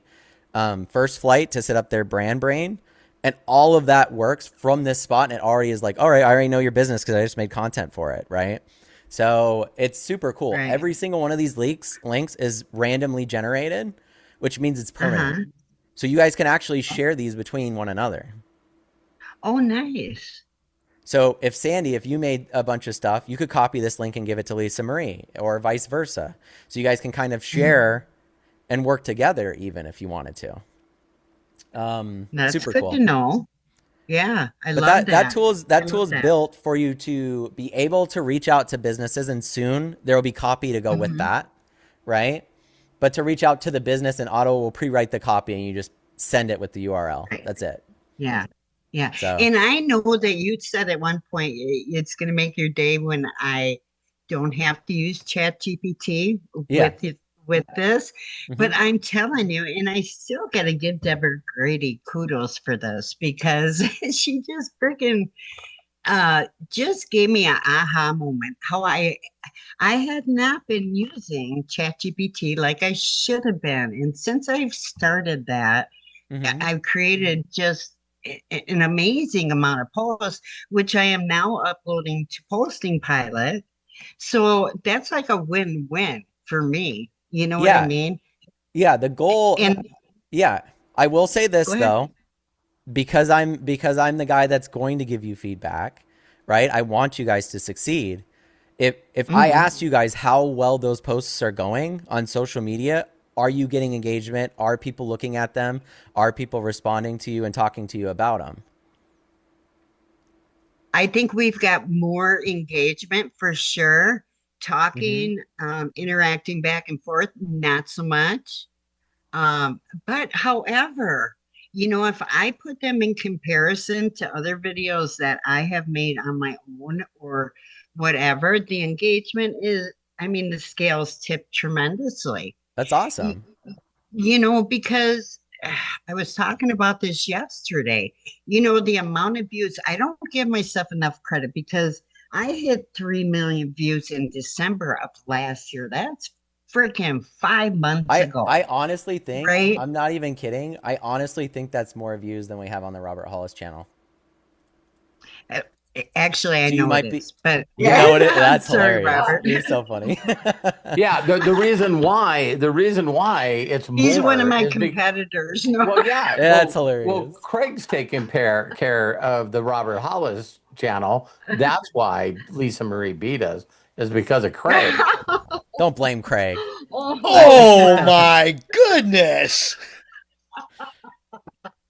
first flight to set up their brand brain. And all of that works from this spot, and it already is like, all right, I already know your business because I just made content for it, right? So it's super cool. Right. Every single one of these links is randomly generated, which means it's permanent. So you guys can actually share these between one another. Oh, nice. So if you made a bunch of stuff, you could copy this link and give it to Lisa Marie, or vice versa. So you guys can kind of share and work together, even if you wanted to. That's super good cool to know. Yeah, I love that. That tool is built for you to be able to reach out to businesses, and soon there will be copy to go with that, right? But to reach out to the business, and Auto will pre-write the copy, and you just send it with the URL. Right. That's it. Yeah. Yeah. So. And I know that you said at one point it's going to make your day when I don't have to use ChatGPT with this, but I'm telling you, and I still got to give Deborah Grady kudos for this, because she just freaking just gave me an aha moment. How I had not been using ChatGPT like I should have been, and since I've started that, I've created just an amazing amount of posts, which I am now uploading to Posting Pilot. So that's like a win-win for me. You know what I mean? Yeah, the goal. I will say this though, because I'm the guy that's going to give you feedback, right? I want you guys to succeed. If I asked you guys how well those posts are going on social media, are you getting engagement? Are people looking at them? Are people responding to you and talking to you about them? I think we've got more engagement for sure. Talking, interacting back and forth, not so much. But however, if I put them in comparison to other videos that I have made on my own or whatever, the engagement the scales tip tremendously. That's awesome. Because I was talking about this yesterday, the amount of views, I don't give myself enough credit, because I hit 3 million views in December of last year. That's freaking 5 months ago. I honestly think, right? I'm not even kidding, I honestly think that's more views than we have on the Robert Hollis channel. Actually, I so know it is, but you know what that's sorry, hilarious. Robert. You're so funny. Yeah, the reason why it's more. He's one of my competitors. Well, yeah, that's hilarious. Well, Craig's taking care of the Robert Hollis channel. That's why Lisa Marie beat us, is because of Craig. Don't blame Craig. Oh my goodness!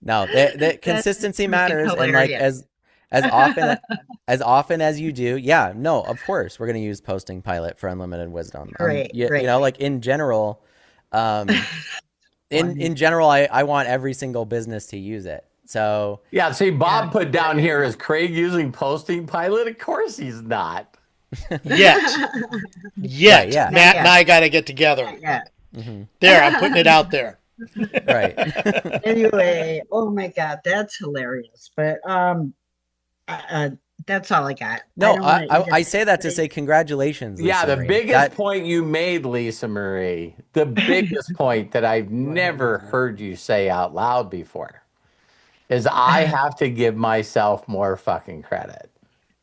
No, the consistency matters, and like as often as you do, of course we're going to use Posting Pilot for unlimited wisdom. Right. Like in general, in general, I want every single business to use it. So yeah, see, Bob put down here, is Craig using Posting Pilot? Of course he's not. Yet. Right, yeah. Matt and I got to get together. Yeah. There, I'm putting it out there. Right. Anyway, oh my God, that's hilarious. But That's all I got. No, don't wanna I say that to say congratulations, Lisa Yeah, the Marie. biggest point you made, Lisa Marie, the biggest point that I've never heard you say out loud before is I have to give myself more fucking credit.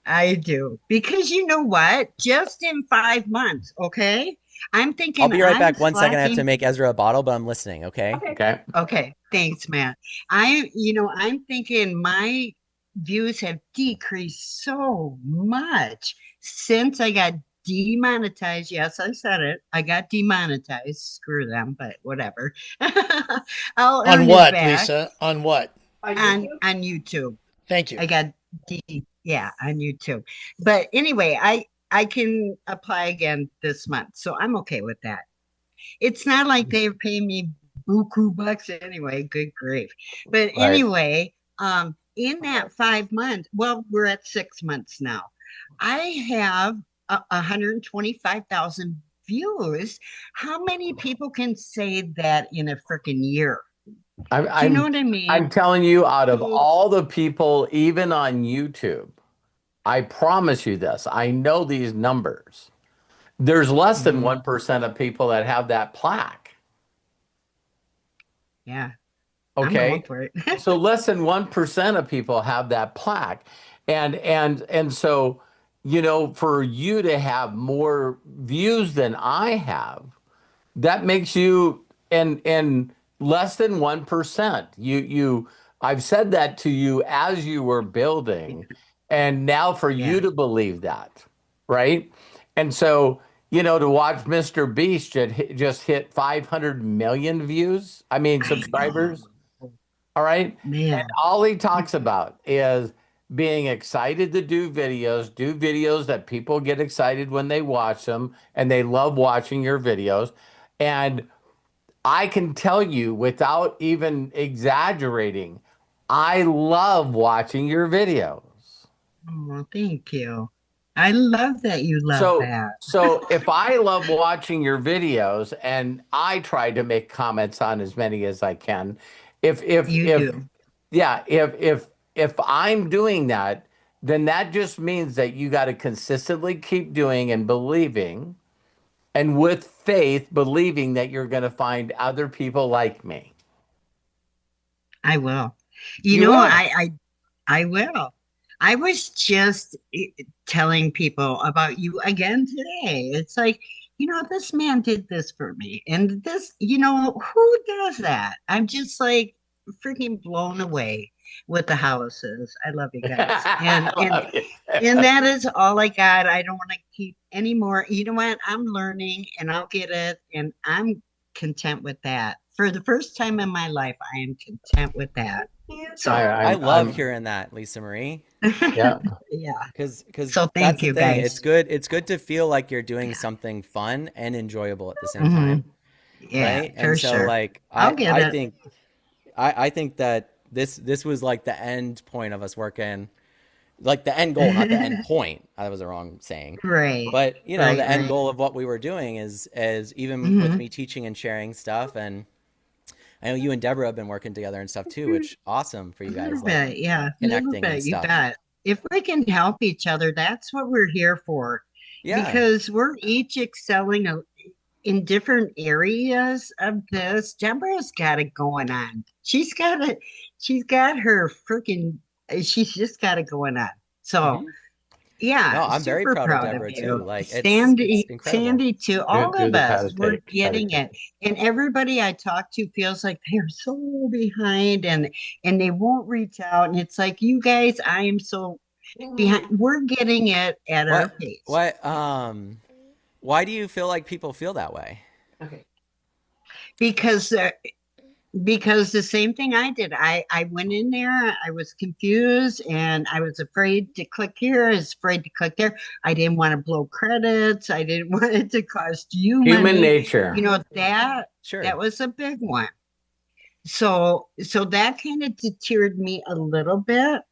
I do. Because you know what? Just in 5 months, okay? I'm I'll thinking be right I'm back. 1 second. I have to slacking. make Ezra a bottle, but I'm listening. Okay. Okay. Okay, thanks, man. I'm thinking my views have decreased so much since I got demonetized. Yes, I said it. I got demonetized. Screw them, but whatever. I'll On earn it what, back Lisa? On what? on YouTube. Thank you. I got yeah, on YouTube. But anyway, I can apply again this month, so I'm okay with that. It's not like they're paying me buku bucks anyway. Good grief. But Right. anyway, in that 5 months, well, we're at 6 months now. I have 125,000 views. How many people can say that in a freaking year? Do you know what I mean? I'm telling you, out of all the people, even on YouTube, I promise you this, I know these numbers. There's less than 1% of people that have that plaque. Yeah. I'm Okay. going for it. So less than 1% of people have that plaque. And so, for you to have more views than I have, that makes you and less than 1%. I've said that to you as you were building, and now for you to believe that, right? And so, to watch Mr. Beast just hit 500 million views, subscribers. All right. Man. And all he talks about is being excited to do videos that people get excited when they watch them, and they love watching your videos. And I can tell you without even exaggerating, I love watching your videos. Oh, thank you. I love that you love that. So if I love watching your videos, and I try to make comments on as many as I can, if I'm doing that, then that just means that you got to consistently keep doing and believing, and with faith, believing that you're going to find other people like me. I will. You will. I will. I was just telling people about you again today. It's like, this man did this for me. And this, who does that? I'm just like freaking blown away with the Hollises. I love you guys. And that is all I got. I don't want to keep any more. You know what? I'm learning, and I'll get it. And I'm content with that. For the first time in my life, I am content with that. So I love hearing that, Lisa Marie. Yeah. Yeah. Because so thank you guys. It's good to feel like you're doing something fun and enjoyable at the same time. Yeah, right? For and so sure. like I think that this was like the end point of us working, like the end goal, not the end point. That was the wrong saying. Right. But the end goal of what we were doing is even with me teaching and sharing stuff, and I know you and Deborah have been working together and stuff too, which awesome for you guys. Connecting and stuff. You bet. If we can help each other, that's what we're here for. Yeah. Because we're each excelling in different areas of this. Deborah's got it going on. She's got her freaking, she's just got it going on. So yeah, no, I'm very proud of Deborah too. Like Sandy too. All do of the us, we're getting it, and everybody I talk to feels like they're so behind, and they won't reach out. And it's like, you guys, I am so behind. We're getting it at our pace. Why do you feel like people feel that way? Okay, because the same thing I did. I went in there, I was confused, and I was afraid to click here, I was afraid to click there. I didn't want to blow credits. I didn't want it to cost you human money. nature. That was a big one. So that kind of deterred me a little bit.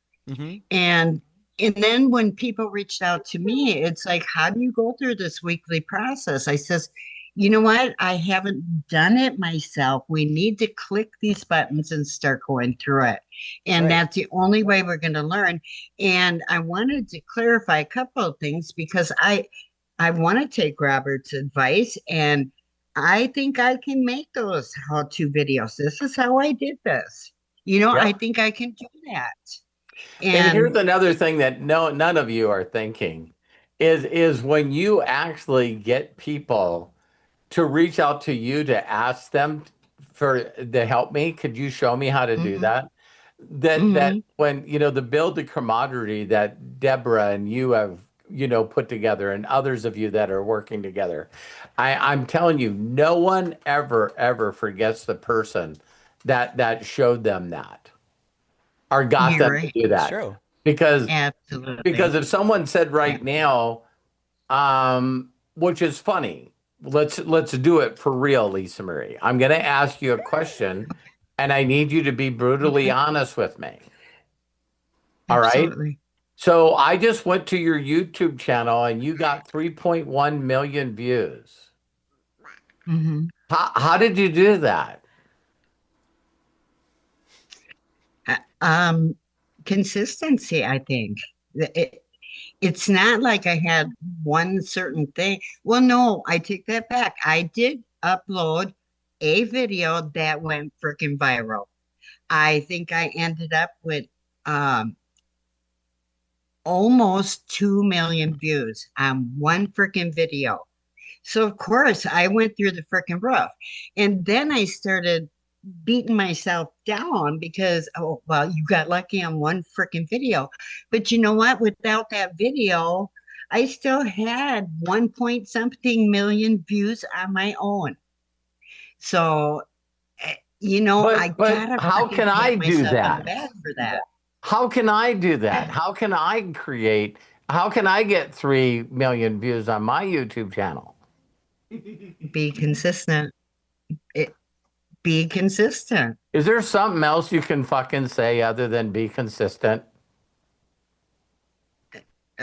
And then when people reached out to me, it's like, how do you go through this weekly process? I says, You know what? I haven't done it myself. We need to click these buttons and start going through it. And Right. that's the only way we're going to learn. And I wanted to clarify a couple of things because I want to take Robert's advice and I think I can make those how-to videos. This is how I did this. I Yep. think I can do that. And And here's another thing that none of you are thinking is when you actually get people to reach out to you to ask them for to help me, could you show me how to do mhm, that? That mhm. when the build the camaraderie that Deborah and you have put together and others of you that are working together, I'm telling you, no one ever forgets the person that showed them that or got You're them to right. do It's that. true. Because Absolutely. if someone said Yeah. right now, which is funny, let's do it for real, Lisa Marie. I'm going to ask you a question, and I need you to be brutally Okay. honest with me. All right. Absolutely. So I just went to your YouTube channel, and you got 3.1 million views. Mhm. How did you do that? Uh, Um, Consistency, I think. It's not like I had one certain thing. Well, no, I take that back. I did upload a video that went freaking viral. I think I ended up with um, almost 2 million views on one freaking video. So, of course, I went through the freaking roof. And then I started beating myself down because, oh, well, you got lucky on one freaking video. But you know what? Without that video, I still had 1 point something million views on my own. So, I But gotta how freaking can I pat do myself on the that? back for that. How can I do that? How can I create? How can I get 3 million views on my YouTube channel? Be consistent. It, be consistent. Is there something else you can fucking say other than be consistent?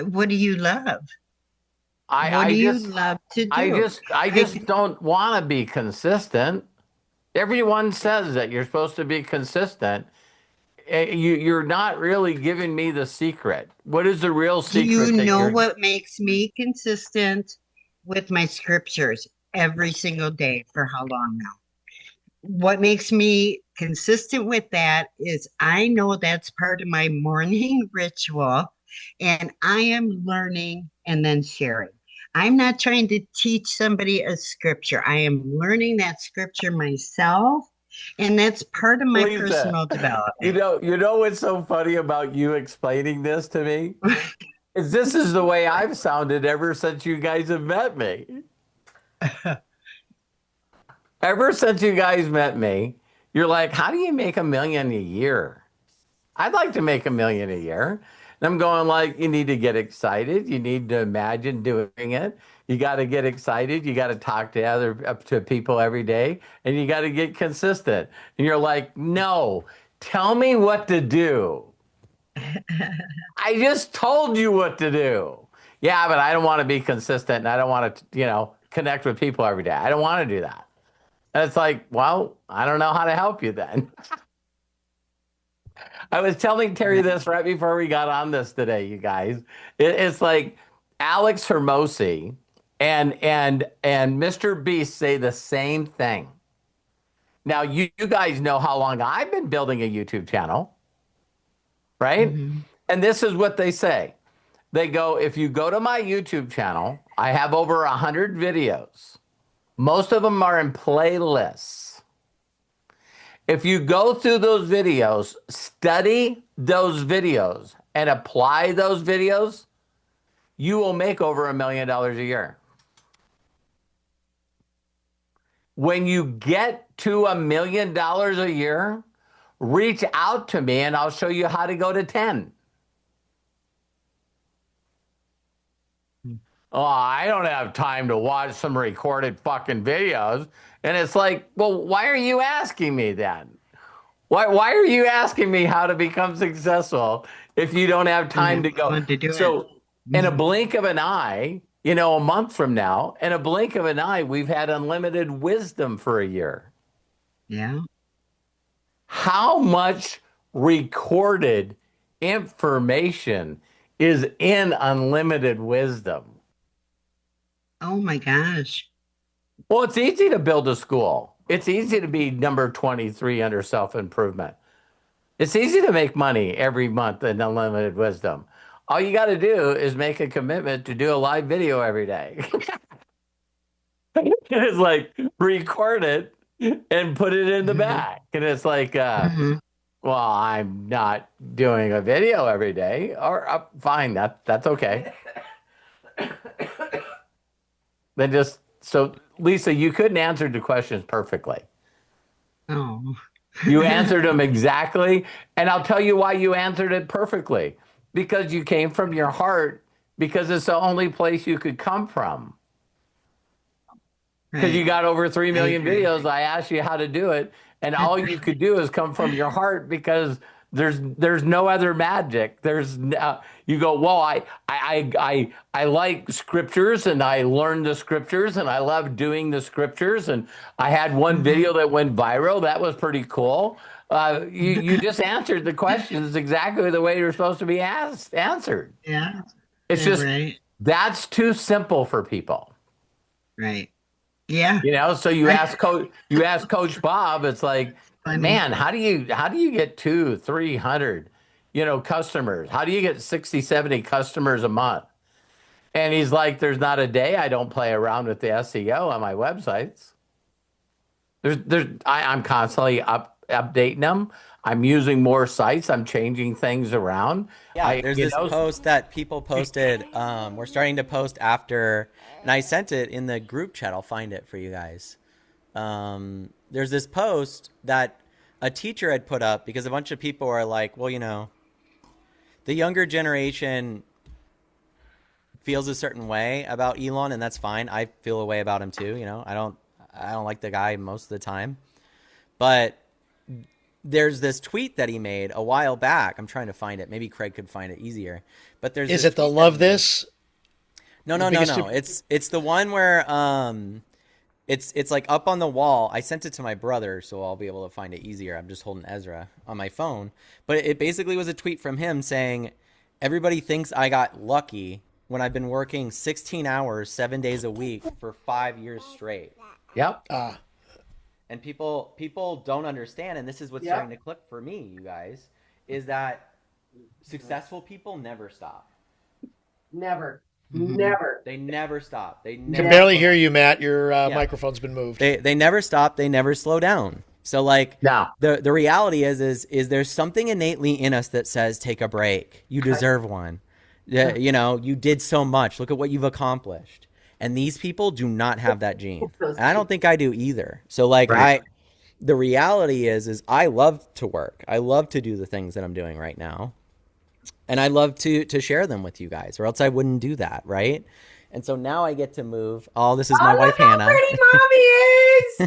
What do you love? I What do I you just love to I do? just I I just don't want to be consistent. Everyone says that you're supposed to be consistent. You're not really giving me the secret. What is the real Do you secret that know you're what makes me consistent with my scriptures every single day for how long now? What makes me consistent with that is I know that's part of my morning ritual, and I am learning and then sharing. I'm not trying to teach somebody a scripture. I am learning that scripture myself, and that's part of my Lisa? personal You development. know, you know what's so funny about you explaining this to me? Is this is the way I've sounded ever since you guys have met me. Ever since you guys met me, you're like, how do you make 1 million a year? I'd like to make 1 million a year. And I'm going like, you need to get excited. You need to imagine doing it. You got to get excited. You got to talk to up to people every day, and you got to get consistent. And you're like, no, tell me what to do. I just told you what to do. Yeah, but I don't want to be consistent, and I don't want to, connect with people every day. I don't want to do that. And it's like, well, I don't know how to help you then. I was telling Terry this right before we got on this today, you guys. It's like Alex Hermosi and Mr. Beast say the same thing. Now, you guys know how long I've been building a YouTube channel, right? Mhm. And this is what they say. They go, if you go to my YouTube channel, I have over 100 videos. Most of them are in playlists. If you go through those videos, study those videos, and apply those videos, you will make over $1 million a year. When you get to $1 million a year, reach out to me and I'll show you how to go to 10. Oh, I don't have time to watch some recorded fucking videos. And it's like, well, why are you asking me then? Why are you asking me how to become successful if you don't have And time then to go? going to do it. So, in a Mhm. blink of an eye, a month from now, in a blink of an eye, we've had unlimited wisdom for a year. Yeah. How much recorded information is in unlimited wisdom? Oh my gosh. Well, it's easy to build a school. It's easy to be number 23 under self-improvement. It's easy to make money every month in unlimited wisdom. All you got to do is make a commitment to do a live video every day. It's like record it and put it in the back. And it's like, well, I'm not doing a video every day. Or fine, that's okay. Then so Lisa, you couldn't answer the questions perfectly. Oh. You answered them exactly. And I'll tell you why you answered it perfectly. Because you came from your heart, because it's the only place you could come from. Because you got over 3 million videos. I asked you how to do it. And all you could do is come from your heart, because there's no other magic. You go, well, I like scriptures, and I learned the scriptures, and I love doing the scriptures, and I had one video that went viral. That was pretty cool. You just answered the questions exactly the way you're supposed to be answered. Yeah. It's just right. That's too simple for people. Right. Yeah. So you ask Coach Bob, it's like, man, how do you get 200-300, customers? How do you get 60-70 customers a month? And he's like, there's not a day I don't play around with the SEO on my websites. I'm constantly updating them. I'm using more sites. I'm changing things around. Yeah, there's this post that people posted. We're starting to post after, and I sent it in the group chat. I'll find it for you guys. There's this post that a teacher had put up, because a bunch of people are like, well, the younger generation feels a certain way about Elon, and that's fine. I feel a way about him too. I don't like the guy most of the time, but there's this tweet that he made a while back. I'm trying to find it. Maybe Craig could find it easier. But Is it the love this? No. It's the one where it's like up on the wall. I sent it to my brother, so I'll be able to find it easier. I'm just holding Ezra on my phone. But it basically was a tweet from him saying, everybody thinks I got lucky when I've been working 16 hours, 7 days a week for 5 years straight. Yep. And people don't understand, and this is what's starting to click for me, you guys, is that successful people never stop. Never. They never stop. They never can barely hear you, Matt. Your microphone's been moved. They never stop. They never slow down. So the reality is there's something innately in us that says, take a break. You deserve one. You did so much. Look at what you've accomplished. And these people do not have that gene. And I don't think I do either. So the reality is I love to work. I love to do the things that I'm doing right now. And I love to share them with you guys, or else I wouldn't do that, right? And so now I get to move. Oh, this is my wife, Hannah. How pretty mommy is!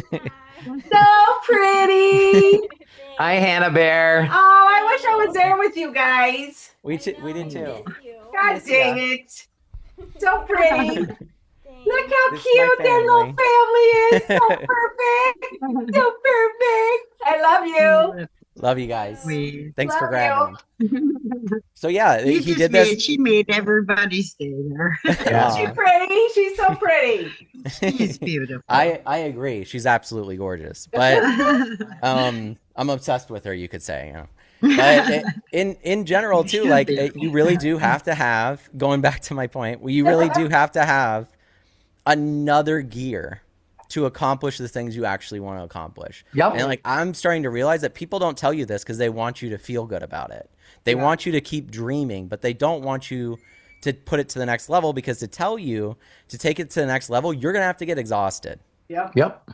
So pretty! Hi, Hannah Bear. Oh, I wish I was there with you guys. We did too. God dang it. So pretty. Look how This is cute my their little family. family is. So perfect. So perfect. I love you. Love you guys. Thanks for Love grabbing them. So yeah, he did this. She made everybody stay there. She's pretty. She's so pretty. She's beautiful. I agree. She's absolutely gorgeous. But I'm obsessed with her, you could say. But in general too, you really do have to have, going back to my point, you really do have to have another gear to accomplish the things you actually want to accomplish. Yep. And I'm starting to realize that people don't tell you this because they want you to feel good about it. They want you to keep dreaming, but they don't want you to put it to the next level, because to tell you to take it to the next level, you're going to have to get exhausted. Yep.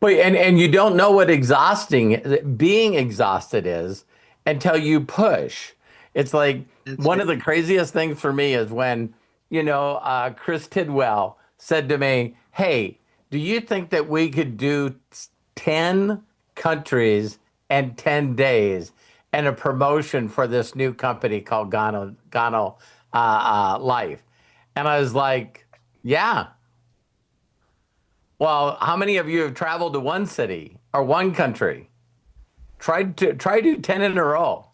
Wait, and you don't know what being exhausted is until you push. It's like one of the craziest things for me is when, Chris Tidwell said to me, hey, do you think that we could do 10 countries and 10 days and a promotion for this new company called Gano Life? And I was like, yeah. Well, how many of you have traveled to one city or one country? Try to do 10 in a row.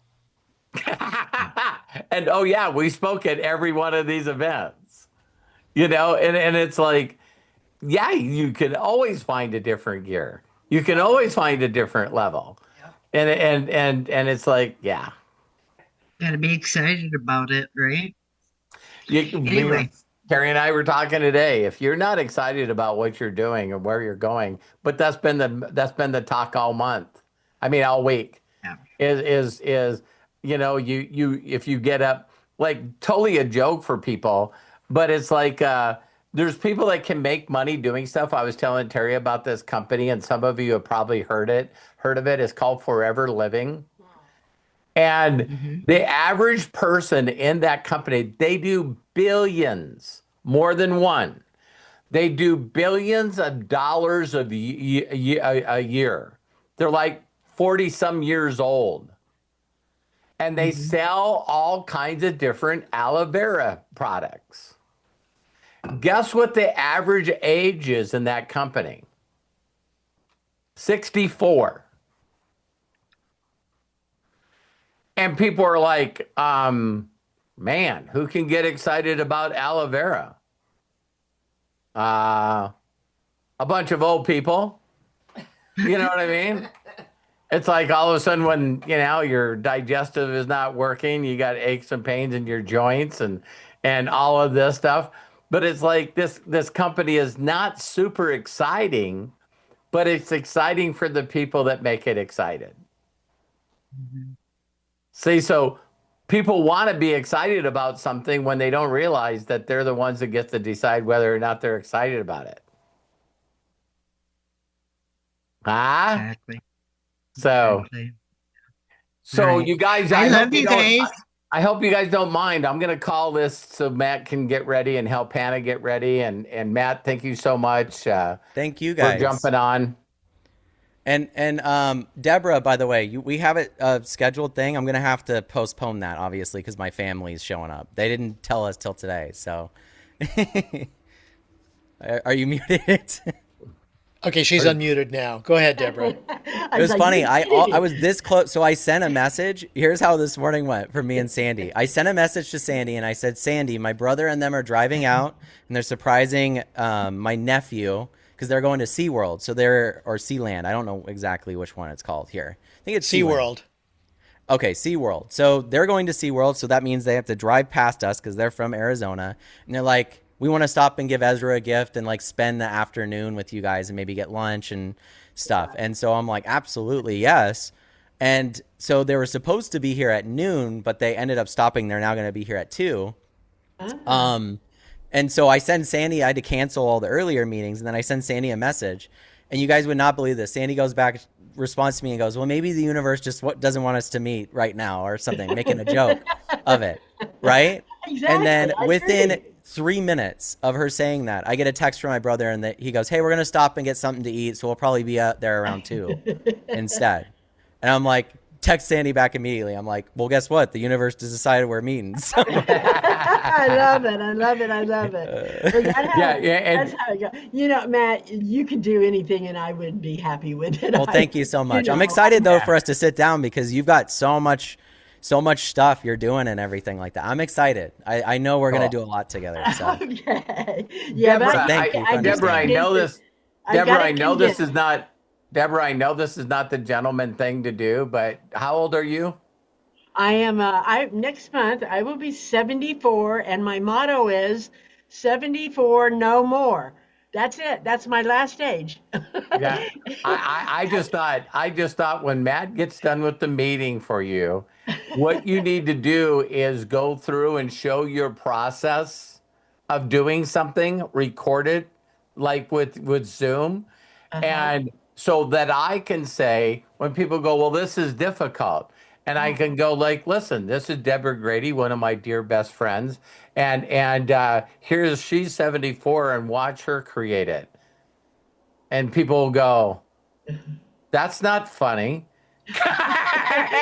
And oh yeah, we spoke at every one of these events. And it's like, yeah, you can always find a different gear. You can always find a different level. And it's like, yeah. Gotta be excited about it, right? Anyway. Carrie and I were talking today. If you're not excited about what you're doing or where you're going, but that's been the talk all month. I mean, all week. Yeah. Is you if you get up, like, totally a joke for people, but it's like there's people that can make money doing stuff. I was telling Terry about this company, and some of you have probably heard of it. It's called Forever Living. And the average person in that company, they do billions, more than one. They do billions of dollars a year. They're like 40 some years old. And they sell all kinds of different aloe vera products. Guess what the average age is in that company? 64. And people are like, man, who can get excited about aloe vera? A bunch of old people. You know what I mean? It's like all of a sudden when, your digestive is not working, you got aches and pains in your joints and all of this stuff. But it's like this company is not super exciting, but it's exciting for the people that make it excited. See, so people want to be excited about something when they don't realize that they're the ones that get to decide whether or not they're excited about it. Exactly. So Right. you guys, I love you guys. I hope you guys don't mind. I'm going to call this so Matt can get ready and help Hannah get ready. And Matt, thank you so much. Thank you guys for jumping on. And Deborah, by the way, we have a scheduled thing. I'm gonna have to postpone that, obviously, because my family's showing up. They didn't tell us till today, so. Are you muted? Okay, she's unmuted now. Go ahead, Deborah. It was funny. I was this close, so I sent a message. Here's how this morning went for me and Sandy. I sent a message to Sandy, and I said, Sandy, my brother and them are driving out, and they're surprising my nephew, because they're going to SeaWorld. So or Sealand. I don't know exactly which one it's called here. I think it's SeaWorld. Okay, SeaWorld. So they're going to SeaWorld, so that means they have to drive past us because they're from Arizona. And they're like, we want to stop and give Ezra a gift and like spend the afternoon with you guys and maybe get lunch and stuff. And so I'm like, absolutely, yes. And so they were supposed to be here at noon, but they ended up stopping. They're now going to be here at 2. And so I send Sandy, I had to cancel all the earlier meetings, and then I send Sandy a message. And you guys would not believe this. Sandy goes back, responds to me and goes, well, maybe the universe just doesn't want us to meet right now or something, making a joke of it, right? Exactly. And then within 3 minutes of her saying that, I get a text from my brother, and he goes, hey, we're going to stop and get something to eat, so we'll probably be out there around 2 instead. And I'm like, text Sandy back immediately. I'm like, well, guess what? The universe has decided we're meeting. So. I love it. I love it. I love it. Well, that's how it goes. Matt, you could do anything and I would be happy with it. Well, thank you so much. I'm excited though for us to sit down because you've got so much stuff you're doing and everything like that. I'm excited. I know we're going to do a lot together. So. Okay. Yeah, Deborah, thank you. Deborah, I know this. Deborah, I know this is not. Deborah, I know this is not the gentleman thing to do, but how old are you? I am. Next month I will be 74, and my motto is 74, no more. That's it. That's my last age. Yeah, I just thought when Matt gets done with the meeting for you, what you need to do is go through and show your process of doing something, record it, like with Zoom, and so that I can say when people go, well, this is difficult. And I can go like, listen, this is Deborah Grady, one of my dear best friends. And she's 74 and watch her create it. And people will go, that's not funny.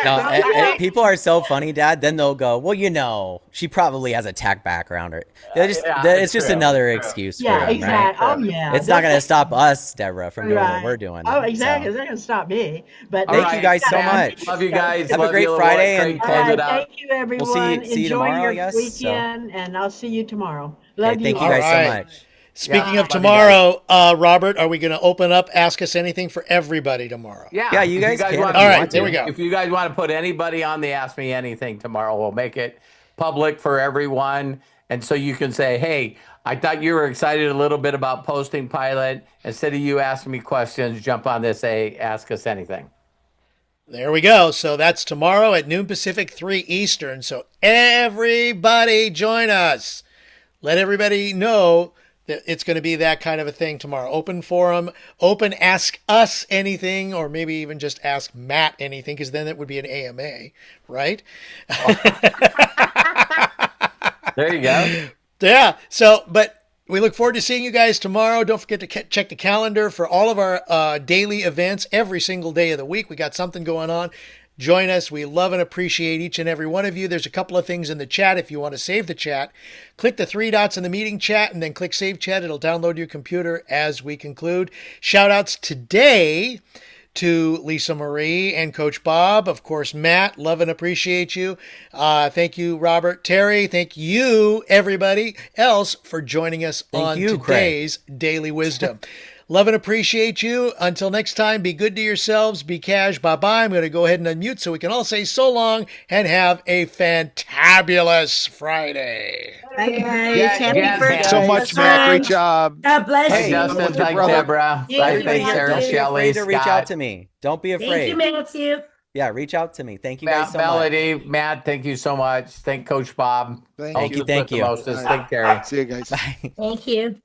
No, and people are so funny, Dad. Then they'll go, well, you know, she probably has a tech background. Or it's just another excuse for them, exactly. right? Oh, yeah. It's not going to stop us, Deborah, from doing what we're doing. Oh, exactly. So. It's not going to stop me. But thank you guys so much. Love you guys. Have Love a great you, Friday. Great And close it out. thank you, everyone. We'll see you Enjoy tomorrow, your I guess, weekend, and I'll see you tomorrow. Love you. Thank you guys so much. Speaking of tomorrow, Robert, are we going to open up Ask Us Anything for everybody tomorrow? Yeah, you guys can. All right, there we go. If you guys want to put anybody on the Ask Me Anything tomorrow, we'll make it public for everyone. And so you can say, hey, I thought you were excited a little bit about posting pilot. Instead of you asking me questions, jump on this, Ask Us Anything. There we go. So that's tomorrow at noon Pacific, 3 Eastern. So everybody join us. Let everybody know that it's going to be that kind of a thing tomorrow. Open forum, open Ask Us Anything, or maybe even just Ask Matt Anything, because then it would be an AMA, right? There you go. Yeah. So, but we look forward to seeing you guys tomorrow. Don't forget to check the calendar for all of our daily events every single day of the week. We got something going on. Join us. We love and appreciate each and every one of you. There's a couple of things in the chat. If you want to save the chat, click the 3 dots in the meeting chat and then click Save Chat. It'll download to your computer as we conclude. Shout outs today to Lisa Marie and Coach Bob. Of course, Matt, love and appreciate you. Thank you, Robert, Terry. Thank you, everybody else, for joining us on today's Daily Wisdom. Love and appreciate you. Until next time, be good to yourselves. Be cash. Bye-bye. I'm going to go ahead and unmute so we can all say so long and have a fantabulous Friday. Bye, guys. Happy birthday. Thanks so much, Matt. Great job. God bless Hey, you. Justin, thanks, Deborah. Yeah, Thanks, Sarah, Don't be Shelley, afraid to reach Scott. out to me. Don't be afraid. Thank you, Matthew. Yeah, reach out to me. Thank you guys so much. Melody, Matt, thank you so much. Thank Coach Bob. Thank you. Thank you. All right. Thank Terry. See you guys. Bye. Thank you.